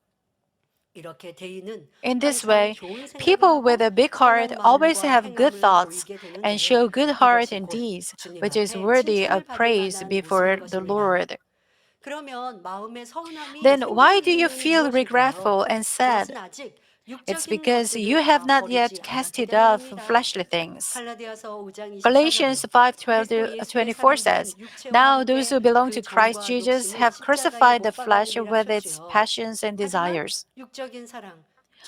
이렇게 대인은 In this 항상 way, 좋은 생각을 people with 하고 a big heart 선한 always 마음과 have good 행함을 thoughts 보이게 되는데 and show good heart 이것이 and 곧 deeds, 주님 which is 앞에 worthy 칭찬을 of 받을 praise 만한 before 모습인 the 것입니다. Lord. 그러면 마음의 서운함이 Then why 생기는 do you 이유는 feel 무엇일까요? regretful and sad? 그것은 아직 It's 육적인 because 것들을 you have 다 not 버리지 yet 않았기 casted off 때문입니다. fleshly things. 갈라디아서 5장 24절에 Galatians 5:12 그리스도 to 예수의 24 사람들은 says, 육체와 Now those 함께 who belong 그 to Christ 정과 Jesus 욕심을 have 십자가에 crucified the 못 flesh 박아주리라 with its 하셨지요. passions and 하지만 desires. 육적인 사랑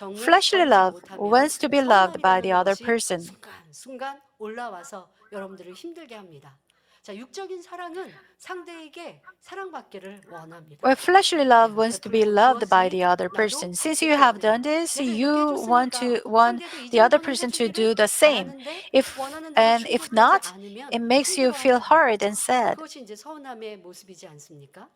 정을 Fleshly 버리지 love 못하면 wants to be loved by 서운함이라는 the other 것이 person. 순간순간 올라와서 여러분들을 힘들게 합니다. 자, 육적인 사랑은 상대에게 사랑받기를 원합니다. Well, fleshly love 내가 wants to be 베풀고 loved by 주었으니 the other 나도 person. Since 받기 you have 때문에 done this, 내가 이렇게 you want 해줬으니까 want 상대도 이 the other 정도는 person to do 해주기를 the same. 바라는데 If 원하는 대로 if 충족하지 not, 않으면 it makes you feel 힘들어합니다. hard and sad. 그것이 이제 서운함의 모습이지 않습니까?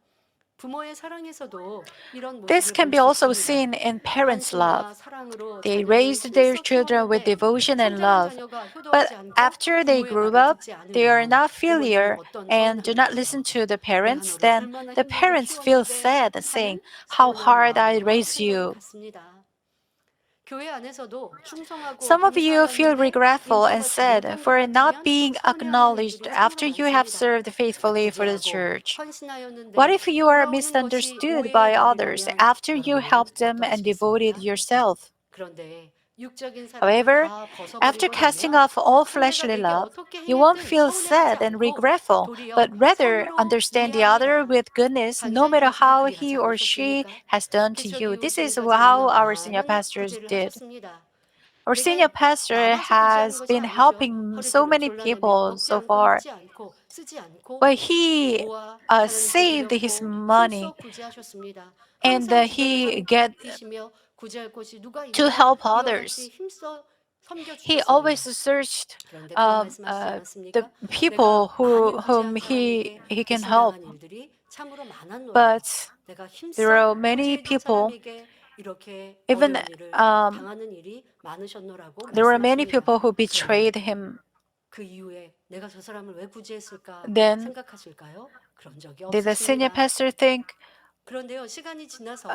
부모의 사랑에서도 이런 This 모습을 can 볼 be 수 also 있습니다. seen in parents' love. 관심과 사랑으로 They 자녀를 raised their 힘써 children with 키웠는데 devotion and 성장한 love. 자녀가 효도하지 But 않고 after they 부모의 grew 말을 up, 듣지 they are 않으면 not 부모들은 filial 어떤 and do not 서운함이겠죠. listen to the 내가 parents. 너를 Then 얼마나 the 힘들게 parents feel 키웠는데 sad, saying, 하는 How 서운한 hard I 마음과 raised 생각을 you. 갖습니다. 교회 안에서도 충성하고 Some of you feel 봉사하였는데 regretful and 인정받지 sad 못한 것 for not 같으면 being 서운해하는 acknowledged 일들이 after 참으로 you have 많습니다. served faithfully for the 구제하고 church. What 헌신하였는데 if you are 돌아오는 것이 misunderstood 오해의 by others 나라라면 after you 여러분은 helped them and devoted 어떠하시겠습니까? yourself? 그런데 육적인 사랑을 However, 다 after 벗어버리고 casting 나면 off all 상대가 fleshly 내게 love, 어떻게 you won't 행했든 feel 서운해하지 sad and 않고 regretful, but 도리어 rather 선으로 understand the other 이해합니다. with goodness no 강사님 matter 교수님 how 그리 하지 he or she 않으셨습니까? has done to 개척 you. 이후 This is 지금까지 how 너무나 our senior 많은 pastors 구제를 did. 하셨습니다. Our senior 내게 pastor 나가서 구제하는 has 것이 been 아니죠. helping so 허리띠를 many 졸라매며 people 먹지 so 않고 far. 입지 않고 쓰지 않고 But he 모아 하나님께 saved his 드렸고 money 힘써 구제하셨습니다. and 항상 he 주변을 get 살피시며 구제할 곳이 누가 to 있나 help 이와 같이 others. 힘써 He always 섬겨주셨습니다. searched 그런데 그런 말씀하시지 the 않았습니까? people 내가 많이 whom 구제한 사람에게 he can help. 배신당한 일들이 참으로 많았노라. But 내가 there 힘써 are many 구제해준 people, 사람에게 이렇게 even 어려운 일을 um, 당하는 일이 많으셨노라고 there were many 말씀하십니다. people who 그런데 betrayed him. 그 이후에 내가 저 사람을 왜 구제했을까 Then 생각하실까요? 그런 적이 did the senior 없으십니다. pastor think 그런데요, 시간이 지나서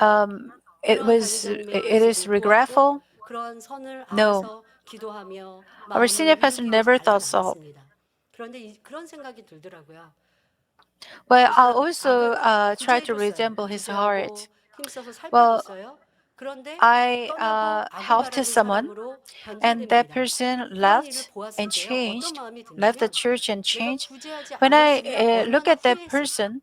it 그러한 was 간사님의 it is 모습을 보았고 regretful? 그러한 선을 No. 알아서 기도하며 Our senior 마음을 pastor 일으키고 never 달리 thought so. 나갔습니다. 그런데 그런 생각이 들더라고요. Well, 저 I'll 사람 also 악을 try to 구제해줬어요. resemble his 구제하고 heart. 힘써서 Well, 살펴줬어요. 그런데 I 떠나고 악을 helped 바라는 someone, 사람으로 and that 변질됩니다. person 그런 일을 left 보았을 and 때요, 어떤 changed, 마음이 left the 드냐면 church and 내가 changed. 구제하지 When I 않았으면 look 얼마나 at that 후회했을까? person,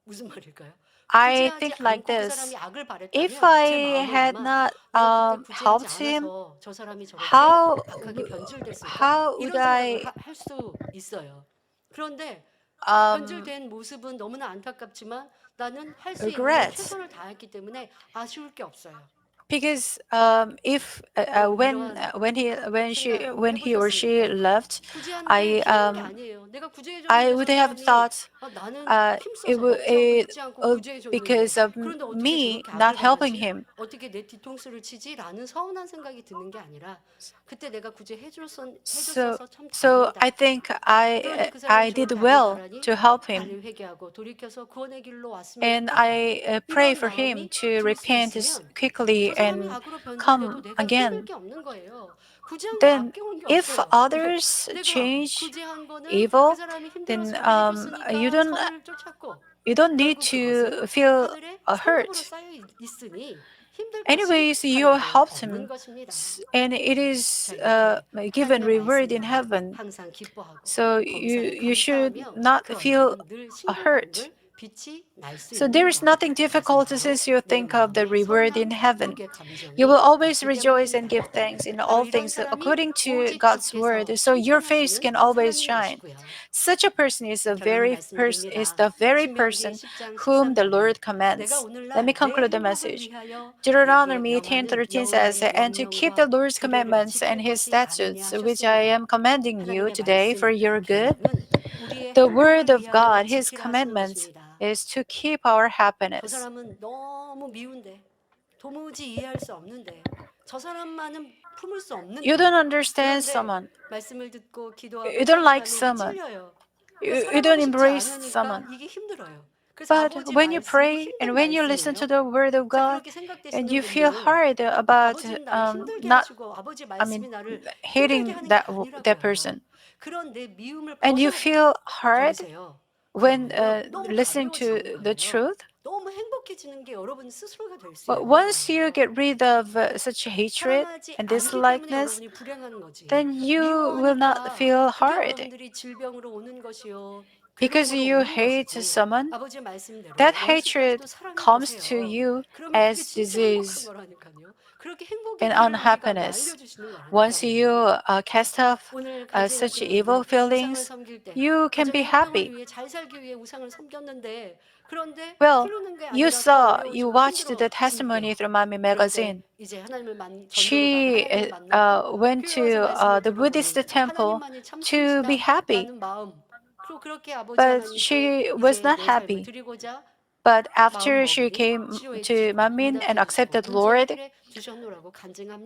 무슨 말일까요? I 구제하지 think like 않고 그 this: 사람이 악을 if 바랬다면 제 I 마음은 had 아마 not 내가 그때 구제하지 helped him, 않아서 저 사람이 저렇게 how 악하게 변질됐을까? how would 이런 생각을 I 할 수 있어요. 그런데 um, 변질된 모습은 너무나 안타깝지만 나는 할 수 있는 regret? 최선을 다했기 때문에 아쉬울 게 없어요. Because if 여러분 이러한 when 생각 he or she 해보셨습니까? left, 구제하는데 I 힘든 게 아니에요. 내가 I 구제해줬는데 저 would have 사람이 thought 나는 it 힘써서 would 먹지 않고 입지 않고 구제해줬는데 because of 그런데 어떻게 me 저렇게 악을 not helping 바라지? him. 어떻게 내 뒤통수를 치지? 라는 서운한 생각이 드는 게 아니라 그때 내가 So 해줬어서 참 so 다행이다. I think 그런데 그 I 사람이 did 저렇게 악을 well 바라니 to help him, 달리 회개하고 돌이켜서 구원의 길로 왔으면 and 좋겠다. I pray 이런 for him 마음이 to 들 수 repent 있으면 quickly 저 사람이 and 악으로 변질돼도 come 내가 힘들 again. 게 없는 거예요. 구제한 게 Then, 아껴온 게 if 없어요. 왜? others 내가 change 구제한 거는 그 evil, 사람이 then 힘들어서 해줬으니까 don't 선을 쫓았고 you don't need 결국 그것은 to feel 하늘에 상급으로 hurt. 쌓여 있으니 힘들 것이 Anyways, you 하나도 helped 없는 him, 것입니다. and it 자, is 이렇게 given 하나님의 reward in 말씀으로 heaven. 항상 기뻐하고 So 범사에 you should 감사하며 not feel 그러면 늘 hurt. 싱글벙글 빛이 날 수 So there is 있느니라. nothing 그것은 difficult 바로 since you 내 think of the 마음의 reward in 선한 heaven. 기쁨의 You 감정이 will always 있기 rejoice and 때문입니다. give thanks in 바로 all 이런 things 사람이 according to 오직 God's word. 주께서 So your face 칭찬하시는 can always 사람인 shine. 것이고요. Such a person is 결론을 is 말씀드립니다. the very 신명기 person 10장 whom the 13절에 Lord 내가 commands. Let me 오늘날 내 conclude the 행복을 message. 위하여 내게 Deuteronomy 명하는 10:13 says, 여호와의 "And to keep the 명령과 Lord's 규례를 commandments and 지킬 His 것이 아니냐 statutes, which I 하셨습니다. am commanding you 하나님의 today for 말씀, your good." 계명은 우리의 The word 행복을 of 위하여 God, His 지키라 하시는 commandments, 것입니다. is to keep our 저 happiness. 사람은 너무 미운데 도무지 이해할 수 없는데 저 사람만은 품을 수 You 없는데 don't understand 그런데 someone. 말씀을 듣고 기도하고 You don't like 사랑하면 이게 someone. 찔려요. You 사랑하고 don't 싶지 embrace 않으니까 someone. 이게 힘들어요. 그래서 But 아버지 when you 말씀이 pray 힘든 and when you listen to 말씀이에요. the word of 자, God 그렇게 and 생각되시는 you feel 분들은 hard about 아버지는 나를 힘들게 not, 하시고 아버지 I mean, 말씀이 나를 힘들게 hating 하는 게 that 아니라고요. person, 그런 내 미움을 and you feel hard 벗어버리세요. when 그러면요 너무 listening to 가벼워지는 the 거예요. truth. 너무 행복해지는 게 여러분 스스로가 될 수 But 있는 once you 거예요. get rid of such hatred 사랑하지 and 않기 때문에 dislikeness, 여러분이 불행한 거지. then you will not 미워하니까 feel 그게 hard. 여러분들이 질병으로 오는 것이요. Because 괴로움으로 you 오는 hate 것이지. someone, 아버지의 말씀대로 that 원수까지도 hatred 사랑해 comes to 보세요. you 그러면 그게 as 진짜 행복한 disease 거라니까요. 그렇게 행복의 and 길을 우리가 unhappiness. 알려주시는 Once 거라니까요. you cast off 오늘 간증의 such evil 교회는 우상을 feelings, 섬길 때 you can 가정의 be 화평을 happy. 위해 잘 살기 위해 우상을 섬겼는데 그런데 Well, 풀리는 게 you 아니라 더 you 어려워지고 watched the 힘들어질 testimony 때 through Mami 그런데 magazine. 이제 하나님을 전도를 가고 She 하나님을 만났고 went 교회 와서 to 말씀을 the Buddhist 들어보니 temple 하나님만이 참 to be happy, 숨으시다라는 마음 그리고 그렇게 아버지 but 하나님께 she was 이제 not 내 삶을 happy. 드리고자 But 마음 after she 먹으니 came 치료해 to 주시고 Mamin and 응답해 주시고 accepted 문제를 Lord, 해결해 주셨노라고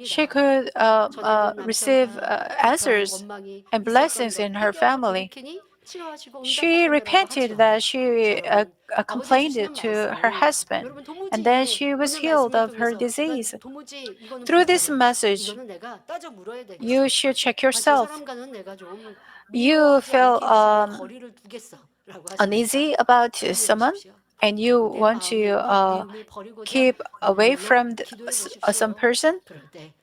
she 간증합니다. could 전에는 receive 남편과 불평, answers 원망이 and 있었던 blessings 것 in her 회개하고 family. 돌이키니 치료하시고 She 응답하셨노라고 repented 하죠. that 자, she 여러분 아버지 complained 주시는 to her 말씀을 husband, 여러분 도무지 and then 이게 she was 오늘 healed 말씀을 of her 통해서 난 disease. 도무지 이거는 Through this 불편해. message, 이거는 내가 따져 물어야 you 되겠어. should check 아, 저 yourself. 사람과는 내가 좀 You 미워하지 feel 않기 위해서 내가 거리를 두겠어라고 하십니까? uneasy about 준비해 someone, 보십시오. and you 그리고 내 want 마음에 to 있는 미움을 버리고자 keep away 오늘날로 from 기도해 some 보십시오. person, 그럴 때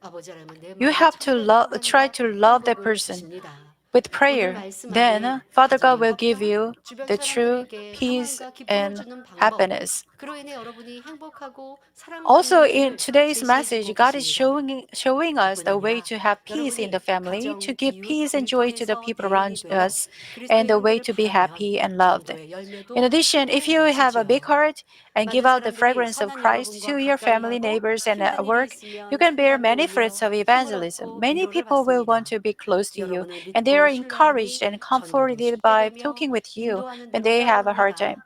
아버지 하나님은 내 you 마음을 have to 참으로 try 사랑하니까 to love that 행복을 person. 주십니다. with prayer. Then Father God will give you 주변 the true 사람들에게 peace 평안과 기쁨을 and 주는 방법. happiness. 그로 인해 여러분이 행복하고 Also, 사랑받는 in 길을 today's 제시해 message, 주고 God is 계십니다. showing us the way 뿐 to have 아니라 peace in the 여러분이 family, to 가정, give 이웃, peace and joy to the 일터에서 people 대인이 around 되어 us, and 그리스도의 the way 형제를 to be 바라면 happy and loved. 전도의 열매도 In addition, if you 풍성히 have a big 맺히지요. heart and give 많은 out the 사람들이 fragrance of 선한 Christ 여러분과 to your 가까이 family, 하고 neighbors, and at 힘든 일이 work, you 있으면 can bear 참담에 many 올려 fruits of 힘을 evangelism. 얻고 Many 위로를 people will want 받습니다. to be close to you, 여러분을 and they 믿고 are 신뢰하니 encouraged and 전도도 comforted 쉽게 by 되며 talking with you 인도하는 when 대로 they have a hard 따라갑니다. time.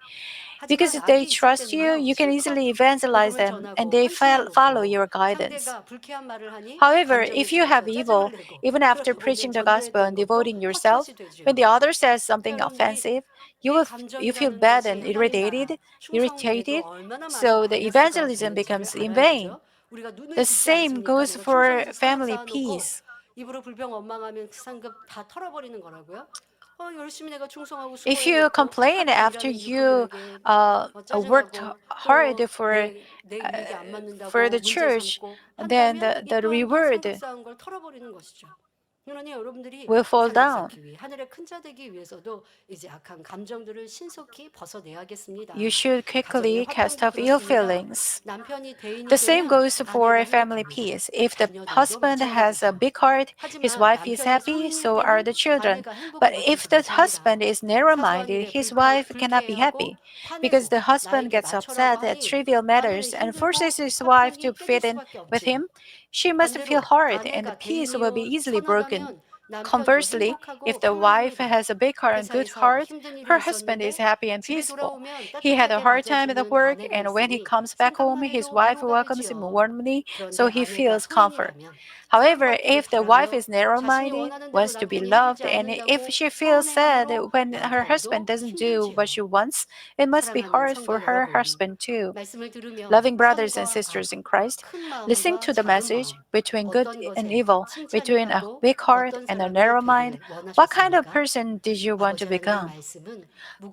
Because 하지만 they 악이 있을 trust you, 때는요 you can 실컷 easily evangelize 복음을 them and 전하고 they 헌신해 follow 놓고 your guidance. 상대가 불쾌한 말을 하니 However, 감정이 if you have 상해서 짜증을 evil, 내고 even after 그러다 보면 preaching the gospel 전도했던 and 것도 devoting yourself, 헛것이 when the 되죠. other says 그러니까 something 여러분들이 offensive, 이 you feel 감정이라는 bad 것이 and 하나님 나라 충성을 irritated, 위해도 얼마나 많은 so the 바이어스가 evangelism 되는지를 becomes in vain. 알아야죠. 우리가 눈을 The 붓지 same 않습니까? goes 내가 for 충성해서 사람 family 쌓아놓고 peace. 입으로 불평 원망하면 그 상급 다 털어버리는 거라고요? 열심히 내가 충성하고 If you 수고해놓고 complain 함께 after 일하는 you 일꾼들에게 worked 짜증하고 hard 또 내 일이 안 for 맞는다고 the 문제 church, 삼고 then 한다면 이 the 또한도 상급 reward 쌓은 걸 털어버리는 것이죠. 그러니 여러분들이 will fall 상급 down. 쌓기 위해 하늘의 큰 자 되기 위해서도 이제 악한 감정들을 신속히 벗어내야겠습니다. You should 가정의 quickly cast 화평도 off ill 그렇습니다. feelings. 남편이 대인이 The same 되면 goes for 아내가 family 행복합니다. peace. If the 자녀들도 husband has a 마찬가지죠. big heart, his 하지만 wife is 남편이 happy, 소인일 so are 때는 the children. 아내가 But 행복을 if 못해서 the husband 못합니다. is 사소한 narrow-minded, 일에 his wife cannot be 불쾌해하고 happy because 화내고 the husband 나에게 gets 맞춰라고 upset at 하니 trivial 아내는 matters and forces 힘들고 his wife to 화평이 깨질 fit in 수밖에 with 없지요. him. She must feel 반대로 hard and the 아내가 peace will be 대인이요 easily broken. 선하다면 남편도 Conversely, if 행복하고 the wife 평안합니다. has a big heart and good 회사에서 heart, 힘든 일이 her husband is 있었는데 happy and 집에 peaceful. 돌아오면 He had a 따뜻하게 hard time at the 맞아주는 work, 아내가 and when he 있으니 comes back home, 생각만 his 해도 wife 위로가 welcomes him 되지요. warmly, so 그런데 he 아내가 feels comfort. 소인이라면 However, 사랑받기를 if the wife 바라며 is 자신이 narrow-minded, 원하는 대로 wants to be 남편이 해주지 loved, and if 않는다고 she feels sad 서운해함으로 when her husband 남편도 doesn't do what she 힘들지요. wants, it must be 사랑하는 hard 성도 for her 여러분, husband too. 말씀을 들으며 Loving brothers and 선과 sisters 악, in Christ, 큰 listen 마음과 to the 작은 message 마음, between good 어떤 and 것에 evil, 칭찬이 between a 가고 big heart 어떤 and a 사람이 narrow mind. 되기를 What kind of 원하셨습니까? person did you want to 아버지 하나님의 become? 말씀은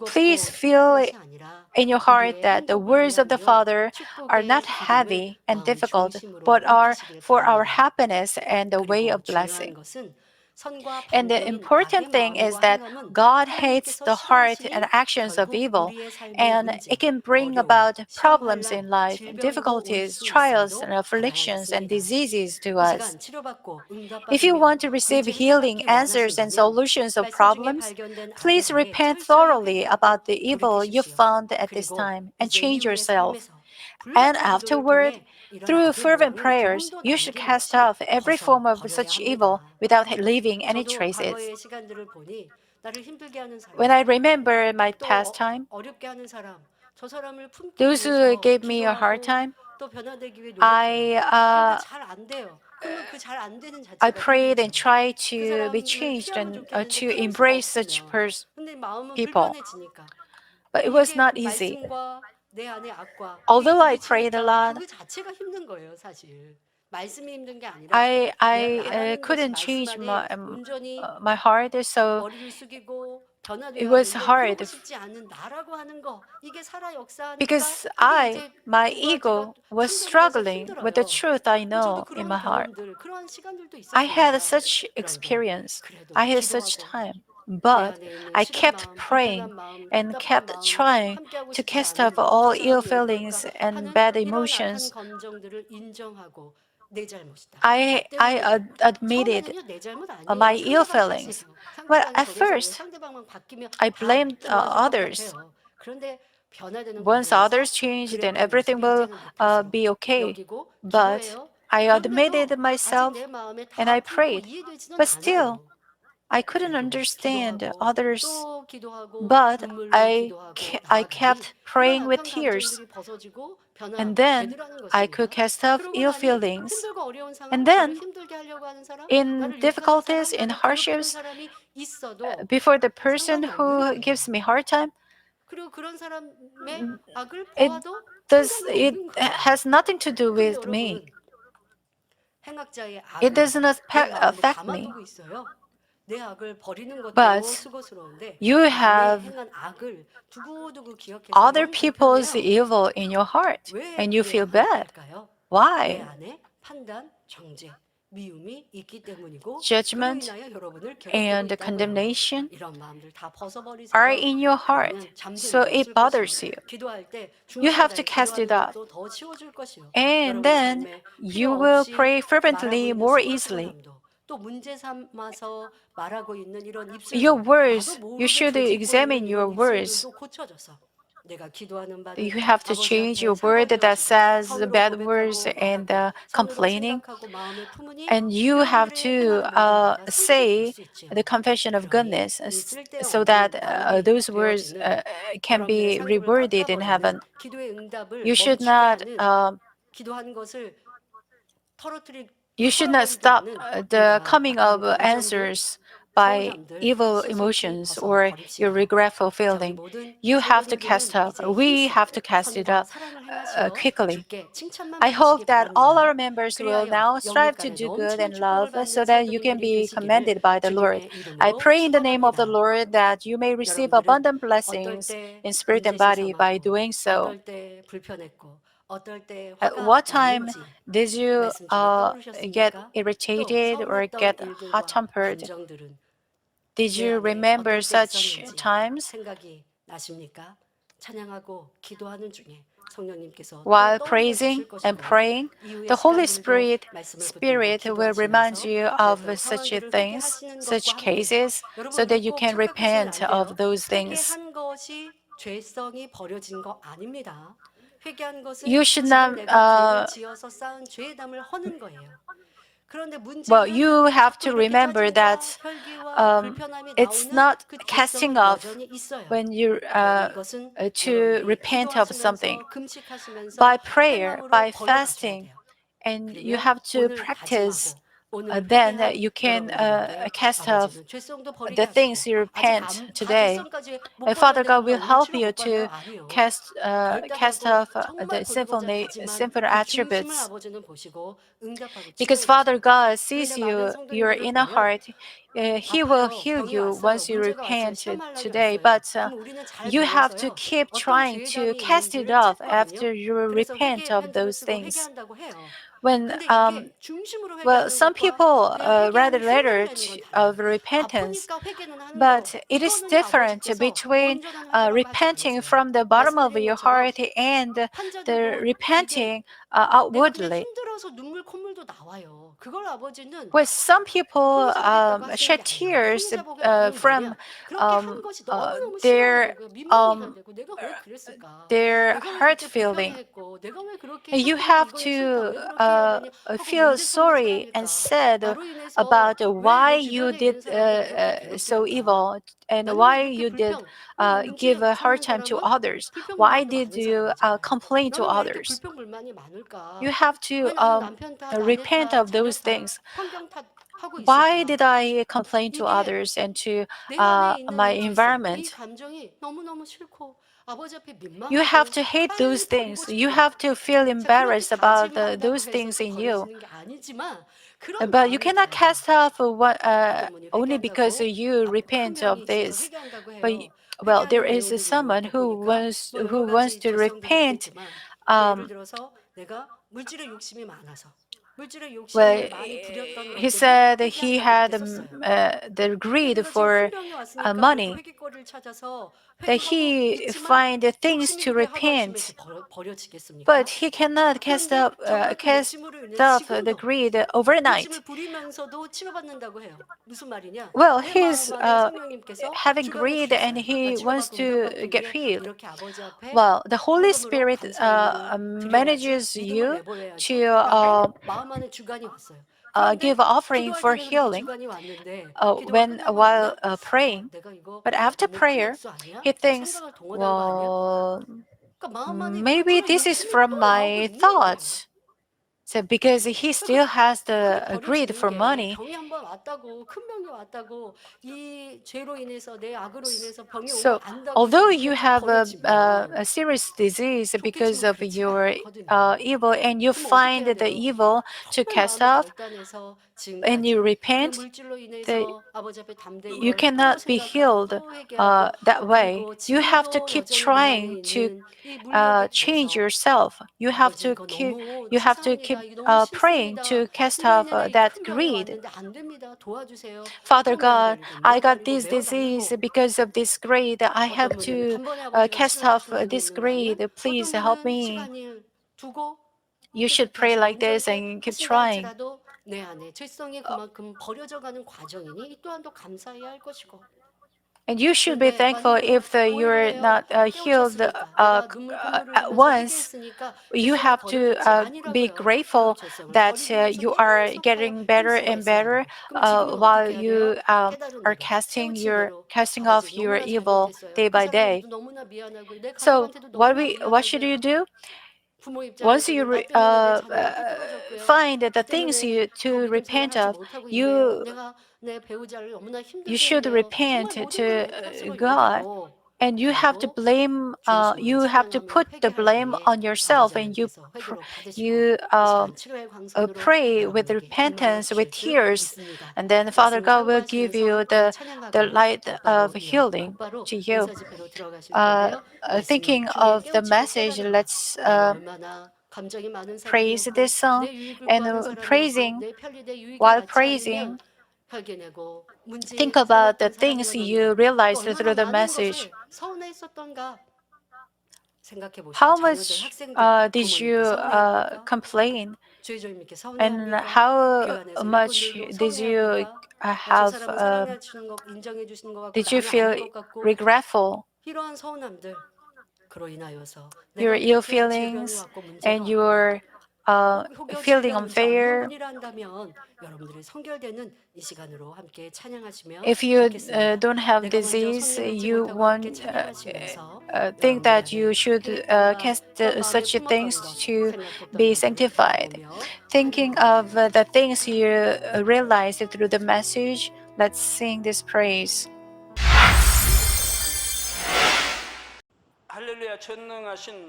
Please 무겁고 힘든 feel 것이 아니라 in your heart 우리의 that the 행복을 words of the 위함이요 Father are not 축복의 기름을 heavy and 마음 difficult, 중심으로 but are 익히시길 for our 바랍니다. happiness and the way 그리고 of 중요한 blessing. 것은 선과 And the 반대인 악의 important thing is 마음과 that 행함은 God hates 하나님께서 the heart and 싫어하시니 actions of 결국 evil, 우리의 삶의 and it 문제, can bring 어려움, about 시험 problems 환란, in life, 질병으로 올 difficulties, 수 trials, 있음에도 and afflictions, and 알아야겠습니다. diseases to 이 us. 시간 치료받고 If you 응답받으며 want to receive 문제를 healing 깨닫기 answers and 원하신다면 solutions of 말씀 중에 problems, 발견된 악에 please 대해 repent 철저히 thoroughly 회개하고 about the evil you 돌이키십시오. found at this 그리고 time and 이제 change 이후의 yourself. 삶에서 And 불같은 기도를 afterward, 통해 이런 through 악의 fervent 모양을 prayers, 조금도 you should cast 남김없이 off every 벗어 form of 버려야 such evil 합니다. without leaving any 저도 traces. 과거의 시간들을 보니 나를 힘들게 하는 When 사람, I remember my 또 past time, 어렵게 하는 사람, 저 사람을 품기 those who 위해서 gave me a hard 기도하고 time, 또 변화되기 위해 노력해요. I 그런데 uh, 잘 안 돼요. 그러면 그 잘 안 되는 I 자체가 prayed and 힘들죠. tried 그 to be 사람을 changed 피하면 and 좋겠는데 to 피할 수가 embrace such 없으면 근데 마음은 people. 불편해지니까 But it was 이게 not easy. 말씀과 내 안의 악과 이게 Although I prayed a 부딪히니까 lot, 그 자체가 힘든 거예요, 사실. 말씀이 힘든 게 아니라 I 내가 나라는 것이 couldn't 말씀 change 안에 온전히 my heart, so 머리를 숙이고 it 변화되어야 was 하는데 hard 그러고 싶지 않은 나라고 하는 거 이게 살아 역사하니까 because 이게 이제 my 두 가지가 ego was 충돌이 돼서 struggling with the 힘들어요. truth I 저도 know in 그런 my heart. 경험들, 그러한 시간들도 I had 있었습니다. such 그런데 experience. 그래도 I had such 기도하고 time. 내 But 안에 있는 I 싫은 kept 마음, 불편한 praying 마음, and 답답한 kept 마음, trying 함께하고 to 싶지 cast off 않은 저 all ill 사람이 왜 그럴까 feelings and 하는 bad 이런 악한 emotions. 감정들을 인정하고 내 잘못이다. 나 I 때문이다. admitted 처음에는요 내 잘못 my 아니에요. ill 상대방 feelings. 탓이에요. But 상대방이 at 저를 잘못, first, 상대방만 바뀌면 I 다 blamed 좋아질 것 others. 같아요. 그런데 변화되는 Once 과정에서 others change, 그래 then 그래 everything 우리 will 이제는 내 탓으로 be okay. 여기고 But 기도해요. I admitted 그런데도 아직 myself 내 마음에 and I 다 풀리고 prayed. 이해되지는 But still, 않아요. I couldn't 그래도 understand 기도하고 others. 또 기도하고 But 눈물로 기도하고 I 나아가니 kept 이런 praying with 악한 tears. 감정들이 벗어지고 And 변화하고 then 되더라는 I could 것입니다. cast off 그러고 ill 나니 feelings. 힘들고 어려운 상황, And 저를 then, 힘들게 하려고 하는 사람, in 나를 욕하는 difficulties, 사람, in 나를 괴롭히는 hardships, 사람이 있어도 before the person 상관이 없는 who 거예요. gives me hard time, 그리고 그런 사람의 악을 it 보아도 상관이 없는 거예요. has nothing to do 근데 with me. 여러분, 행악자의 It 악을 doesn't 내 마음에 affect me. 담아두고 있어요. 내 악을 버리는 것도 But 수고스러운데 you 남의 have 행한 악을 두고두고 기억해서 other 너무 people's 불편해요. evil in your heart 왜 and you 그래야 feel bad. 할까요? 내 Why? 안에 판단, 정죄 미움이 있기 때문이고 그로 judgment, 인하여 여러분을 괴롭히고 and 있다고요. condemnation 이런 마음들 다 are 벗어버리세요. in your heart, 그러면 잠도 so it 이루어질 것이요. bothers you. 기도할 때 You have 중심을 to 다해 cast it 기도하는 out. 것도 더 치워줄 것이요. And 여러분의 then 삶에 you 필요 will 없이 pray 말하고 fervently 있는 more easily. 스멀스멀함도 또 문제 삼아서 말하고 있는 이런 Your 입술들 나도 words, you 모르게 should 죄짓고 있는 examine your 이런 words. 입술들도 고쳐져서 내가 기도하는 바는 You have to 아버지 change 앞에 your word that 사과되어지고 says 선으로 bad words 고백하고 and 말하고 선으로 complaining. 생각하고 마음에 품으니 And you have 여러분들의 to 행하는 모든 바가 성결이 될 say 수 있지요. the confession of 그러니 goodness 이 so that 쓸데없는 나눔이 those words 되어지는 can 여러분들의 be 상급을 rewarded in 깎아버리는 heaven. 기도의 응답을 You should 멈추게 not 하는 기도한 것을 you should not 털어버리게 stop 하는 the 이러한 coming 악한 of 감정들, answers by 서운함들 evil 신속히 emotions or your 벗어버립시다. regretful 자, 우리 feeling. 모든 You have to 성도님들은 cast up. 이제 We 힘써 have to cast it 선과 up 사랑을 행하시어 quickly. 주께 칭찬만 I 받으시기 hope that all 바랍니다. our members will 그리하여 now strive to 영육간에 do good 넘치는 and love 축복을 받는 so that you can 성도님들이 be 되시기를 commended by the Lord. 주님의 I 이름으로 pray in the name of the 축원합니다. Lord that you may receive 여러분들은 abundant 어떨 blessings 때 in spirit and 문제시 body by 삼았고 doing so. 어떨 때 불편했고 어떨 때 At 화가 what time 났는지 did you 말씀 중에 get 떠오르셨습니까? 또 irritated or 서운했던 get 일들과 hot-tempered? 감정들은 Did 내 you 안에 remember 어떨 때 such 있었는지 times? 생각이 나십니까? 찬양하고 기도하는 중에 성령님께서 또 While 떠올려 praising 주실 and 것이고요. praying, 이후의 the Holy 시간들도 Spirit 말씀을 붙들고 Spirit will remind 기도하시면서 you of 그랬던 such 상황들을 things, 회개하시는 것과 such 함께 cases, so 여러분 that you 꼭 can 착각하시면 repent 안 of 돼요. those things. 회개한 것이 죄성이 버려진 거 아닙니다. 회개한 것은 You should 지금 not, 내가 죄를 지어서 쌓은 죄의 담을 허는 거예요. 그런데 well, 문제는 you have 자꾸 to 이렇게 remember 짜증과 that 혈기와 불편함이 it's 나오는 not 그 casting 죄성은 off 여전히 있어요. when you 그러니 이것은 to 여러분들이 repent of something. 기도하시면서 금식하시면서 By prayer, 행함으로 by 걸어가셔야 fasting, 돼요. and you 그러면 have to 오늘 practice. 다짐하고 오늘 Then 회개한 you can 여러분들에게 cast off 아버지는 죄성도 버리게 the things 하시고 you 아직 repent 다 today. 죄성까지 못 Father 버렸는데 God 그럼 나 will 오늘 help 치료 you 못 받아요? to 아니요. cast 결단하고 off 정말 the 돌보고자 다짐한 sinful 그 중심을 attributes. 아버지는 보시고 응답하고 Because 치료해 Father 주세요. God sees 그런데 많은 you, your 성도님들을 inner 보면 heart. He will 아파요. heal 병이 you 왔어요. once you 문제가 왔어요. repent 시험할 날이 today. 왔어요. But 그럼 우리는 잘 you have to 배워서요. keep 어떤 trying 죄의 to 담이 cast it 있는지를 off 찾거든요. after you 그래서 repent 회개의 of 편지를 those 쓰고 things. 회개한다고 해요. When 근데 이게 중심으로 well, 회개하는 some 것과 people 그냥 write a 회개하는 흉내를 letter 내는 건 달라요. of repentance, 아프니까 회개는 하는 거. but it is 이거는요 different 아버지께서 between 온전한 회개라고 하지 repenting 않으세요. from the bottom of 말씀드린 your 것처럼 heart and the 환자들도 이게 repenting 내가 그냥 outwardly. 힘들어서 눈물 콧물도 나와요. 그걸 아버지는 Well, some people 흠잡겠다고 하시는 shed 게 아니에요. tears 흠잡아 하는 from 말이야. 그렇게 한 것이 너무너무 심한 their 거예요. 민망해야 되고 내가 왜 그랬을까? 내가 왜 heart 그때 feeling. 불평했고 내가 왜 그렇게 You 싫고 have 이거는 싫다. to 왜 그렇게 해야 되냐 하고 feel 문제 삼는 sorry and 사람일까? sad 나로 인해서 about 왜 why 내 you 주변에 있는 did 사람들이 그렇게 so 괴롭게할까? evil and 나는 왜 why 그렇게 you did 불평? 그럼 give 문제 a hard 삼는 time to 사람은 others. Why 불평불만도 did 많은 you 사람이잖아요. complain to 나는 왜 이렇게 others? 불평불만이 You 많을까? have to 왜 나는 남편 탓, 아내 repent 탓, of 자녀 those 탓, things. 환경 탓 하고 Why 있을까? did I complain to 이게 others and to 내 안에 있는 my 이 죄성, 이 environment? 감정이 너무너무 싫고 아버지 앞에 You have 민망하고 to hate 빨리 those 버리고 things. You 싶고 have to feel 자 그렇게 embarrassed about 다짐한다고 those 해서 things 이게 in you. 버려지는 게 아니지만 그런 But you 마음이 cannot 들어야 돼요. cast off 어떤 분이 only because 회개한다고 you 큰 repent 병이 of 있어서 this. 회개한다고 But 해요. well, there 회개하는 is 내용들이 someone 이렇게 보니까 뭐 여러 who wants 가지 to 죄성들이 repent. 있겠지만 뭐 예를 Um, 들어서 내가 물질의 욕심이 많아서 물질의 well, 욕심을 많이 부렸던 he 것들이 said he 회개한다고 had 이렇게 썼어요. the 근데 greed 내가 지금 큰 for 병이 왔으니까 그렇게 money. 회개거리를 찾아서 That 회개하고 he 있지만 find the things 욕심이 to 그게 하루아침에 이렇게 repent, but 버려지겠습니까? he cannot 그런데 정말 그 cast 욕심으로 인해 off the 지금도 greed 욕심을 overnight. 부리면서도 치료받는다고 해요. 무슨 말이냐? Well, 내 he's 마음 안에 성령님께서 having 주관해 greed and 주셨어요. 나 he wants 치료받고 to 응답받기 get 위해 healed. 이렇게 아버지 앞에 Well, the Holy 헌금으로 Spirit 감사의 문을 드려야지. manages 믿음을 you 내보내야지. to 라고 마음 안에 주관이 왔어요. give 그런데 offering 기도할 for 때는 그렇게 healing 주관이 왔는데 기도가 when 끝나고 while 나면 praying. 내가 이거 But after 너무 큰 prayer, 액수 아니야? he 내 thinks, 생각을 동원한 거 아니야? well, 그러니까 마음 안에 maybe 그런 this is 욕심이 from 또 나오고 my 있는 거예요. thoughts. So because he 그 still has 그게 the greed 버려지는 for 게 money. 병이 한번 왔다고 큰 병이 왔다고 이 죄로 인해서 내 악으로 인해서 병이 온 걸 So, 안다고 해서 although 이게 you 다 have 버려지면 a serious disease 좋게 because 치면 of 그렇지가 your 않거든요. evil and you 그러면 어떻게 find 해야 the 돼요? evil to 정말 cast 마음이 off, 결단해서 when you repent, 물질로 the- 인해서 아버지 앞에 담대히 you cannot be healed that way. You have to keep trying to change yourself. You have to keep praying to cast off that greed. Father God, I got this disease because of this greed. I have to cast off this greed. Please help me. You should pray like this and keep trying. 내 안에 죄성이 그만큼 버려져가는 과정이니 이 또한도 감사해야 할 것이고. And you should be thankful if you're not healed once. You have to be grateful that you are getting better and better while you are casting off your evil day by day. So what should you do? Once you find the things to repent of, you should repent to God, and you have to blame. You have to put the blame on yourself, and you pray with repentance, with tears, and then Father God will give you the light of healing to you. Thinking of the message, let's praise this song, and while praising, think about the things you realized through the message. How much did you complain? And how much did you did you feel regretful? Your ill feelings and your feeling unfair. If you don't have disease, you won't think that you should cast such things to be sanctified. Thinking of the things you realized through the message, let's sing this praise.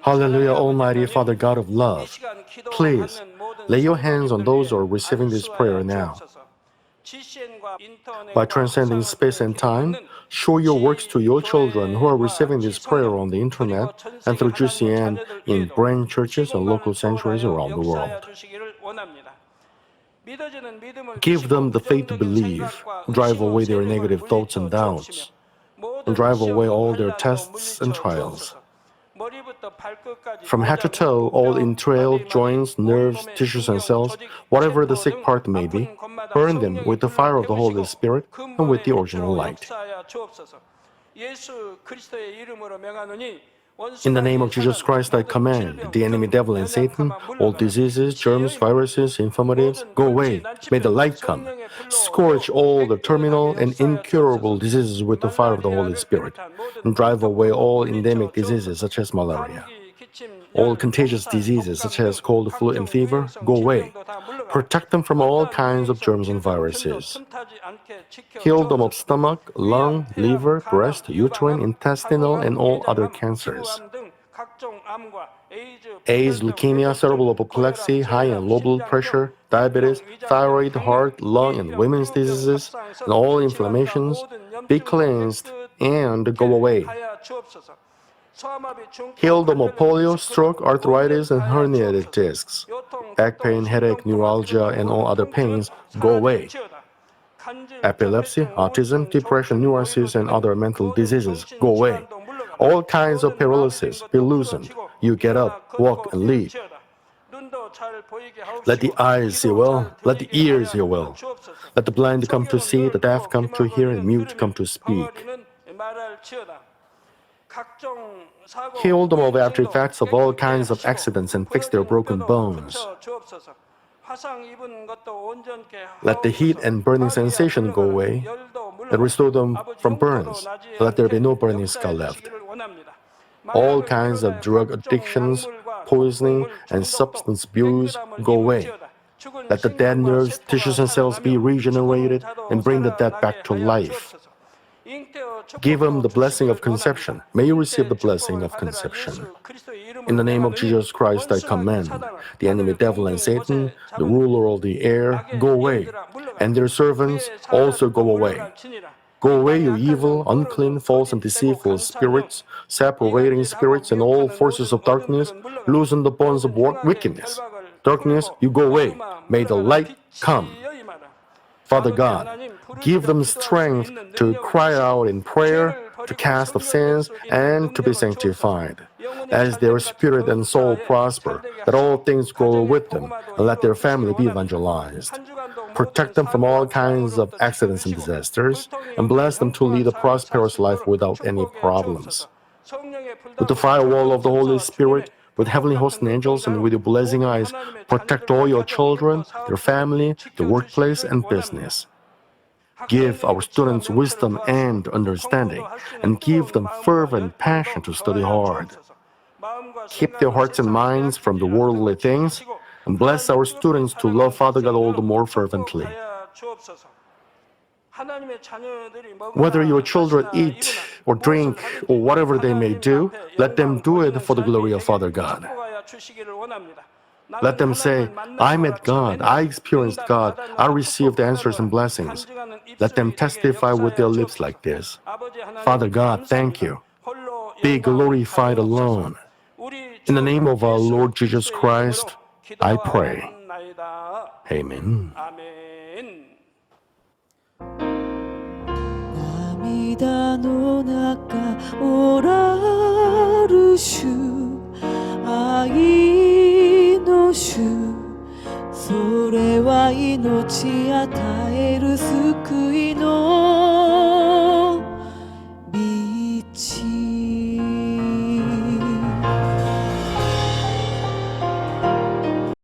Hallelujah, Almighty Father God of love. Please lay your hands on those who are receiving this prayer now. By transcending space and time, show your works to your children who are receiving this prayer on the internet and through GCN in brand churches and local sanctuaries around the world. Give them the faith to believe, drive away their negative thoughts and doubts, and drive away all their tests and trials. From head to toe, all entrail, joints, nerves, tissues, and cells, whatever the sick part may be, burn them with the fire of the Holy Spirit and with the original light. In the name of Jesus Christ, I command the enemy devil and Satan, all diseases, germs, viruses, infirmities, go away. May the light come. Scorch all the terminal and incurable diseases with the fire of the Holy Spirit, and drive away all endemic diseases such as malaria. All contagious diseases such as cold, flu, and fever, go away. Protect them from all kinds of germs and viruses. Heal them of stomach, lung, liver, breast, uterine, intestinal, and all other cancers. AIDS, leukemia, cerebral apoplexy, high and low blood pressure, diabetes, thyroid, heart, lung, and women's diseases, and all inflammations, be cleansed and go away. Heal them of polio, stroke, arthritis, and herniated discs. Back pain, headache, neuralgia, and all other pains, go away. Epilepsy, autism, depression, neurosis, and other mental diseases, go away. All kinds of paralysis, be loosened. You get up, walk, and leave. Let the eyes see well, let the ears hear well. Let the blind come to see, the deaf come to hear, and mute come to speak. Heal them of after effects of all kinds of accidents and fix their broken bones. Let the heat and burning sensation go away and restore them from burns. Let there be no burning scar left. All kinds of drug addictions, poisoning, and substance abuse go away. Let the dead nerves, tissues, and cells be regenerated and bring the dead back to life. Give them the blessing of conception. May you receive the blessing of conception. In the name of Jesus Christ, I command the enemy devil and Satan, the ruler of the air, go away, and their servants also go away. Go away, you evil, unclean, false, and deceitful spirits, separating spirits, and all forces of darkness. Loosen the bonds of wickedness. Darkness, you go away. May the light come. Father God, give them strength to cry out in prayer, to cast off sins, and to be sanctified. As their spirit and soul prosper, that all things go with them, and let their family be evangelized. Protect them from all kinds of accidents and disasters, and bless them to lead a prosperous life without any problems. With the firewall of the Holy Spirit, with heavenly hosts and angels, and with your blazing eyes, protect all your children, their family, the workplace, and business. Give our students wisdom and understanding, and give them fervent passion to study hard. Keep their hearts and minds from the worldly things, and bless our students to love Father God all the more fervently. Whether your children eat or drink or whatever they may do, let them do it for the glory of Father God. Let them say, I met God, I experienced God, I received answers and blessings. Let them testify with their lips like this. Father God, thank you. Be glorified alone. In the name of our Lord Jesus Christ, I pray. Amen. 涙の中おらる主愛の主それは命与える救いの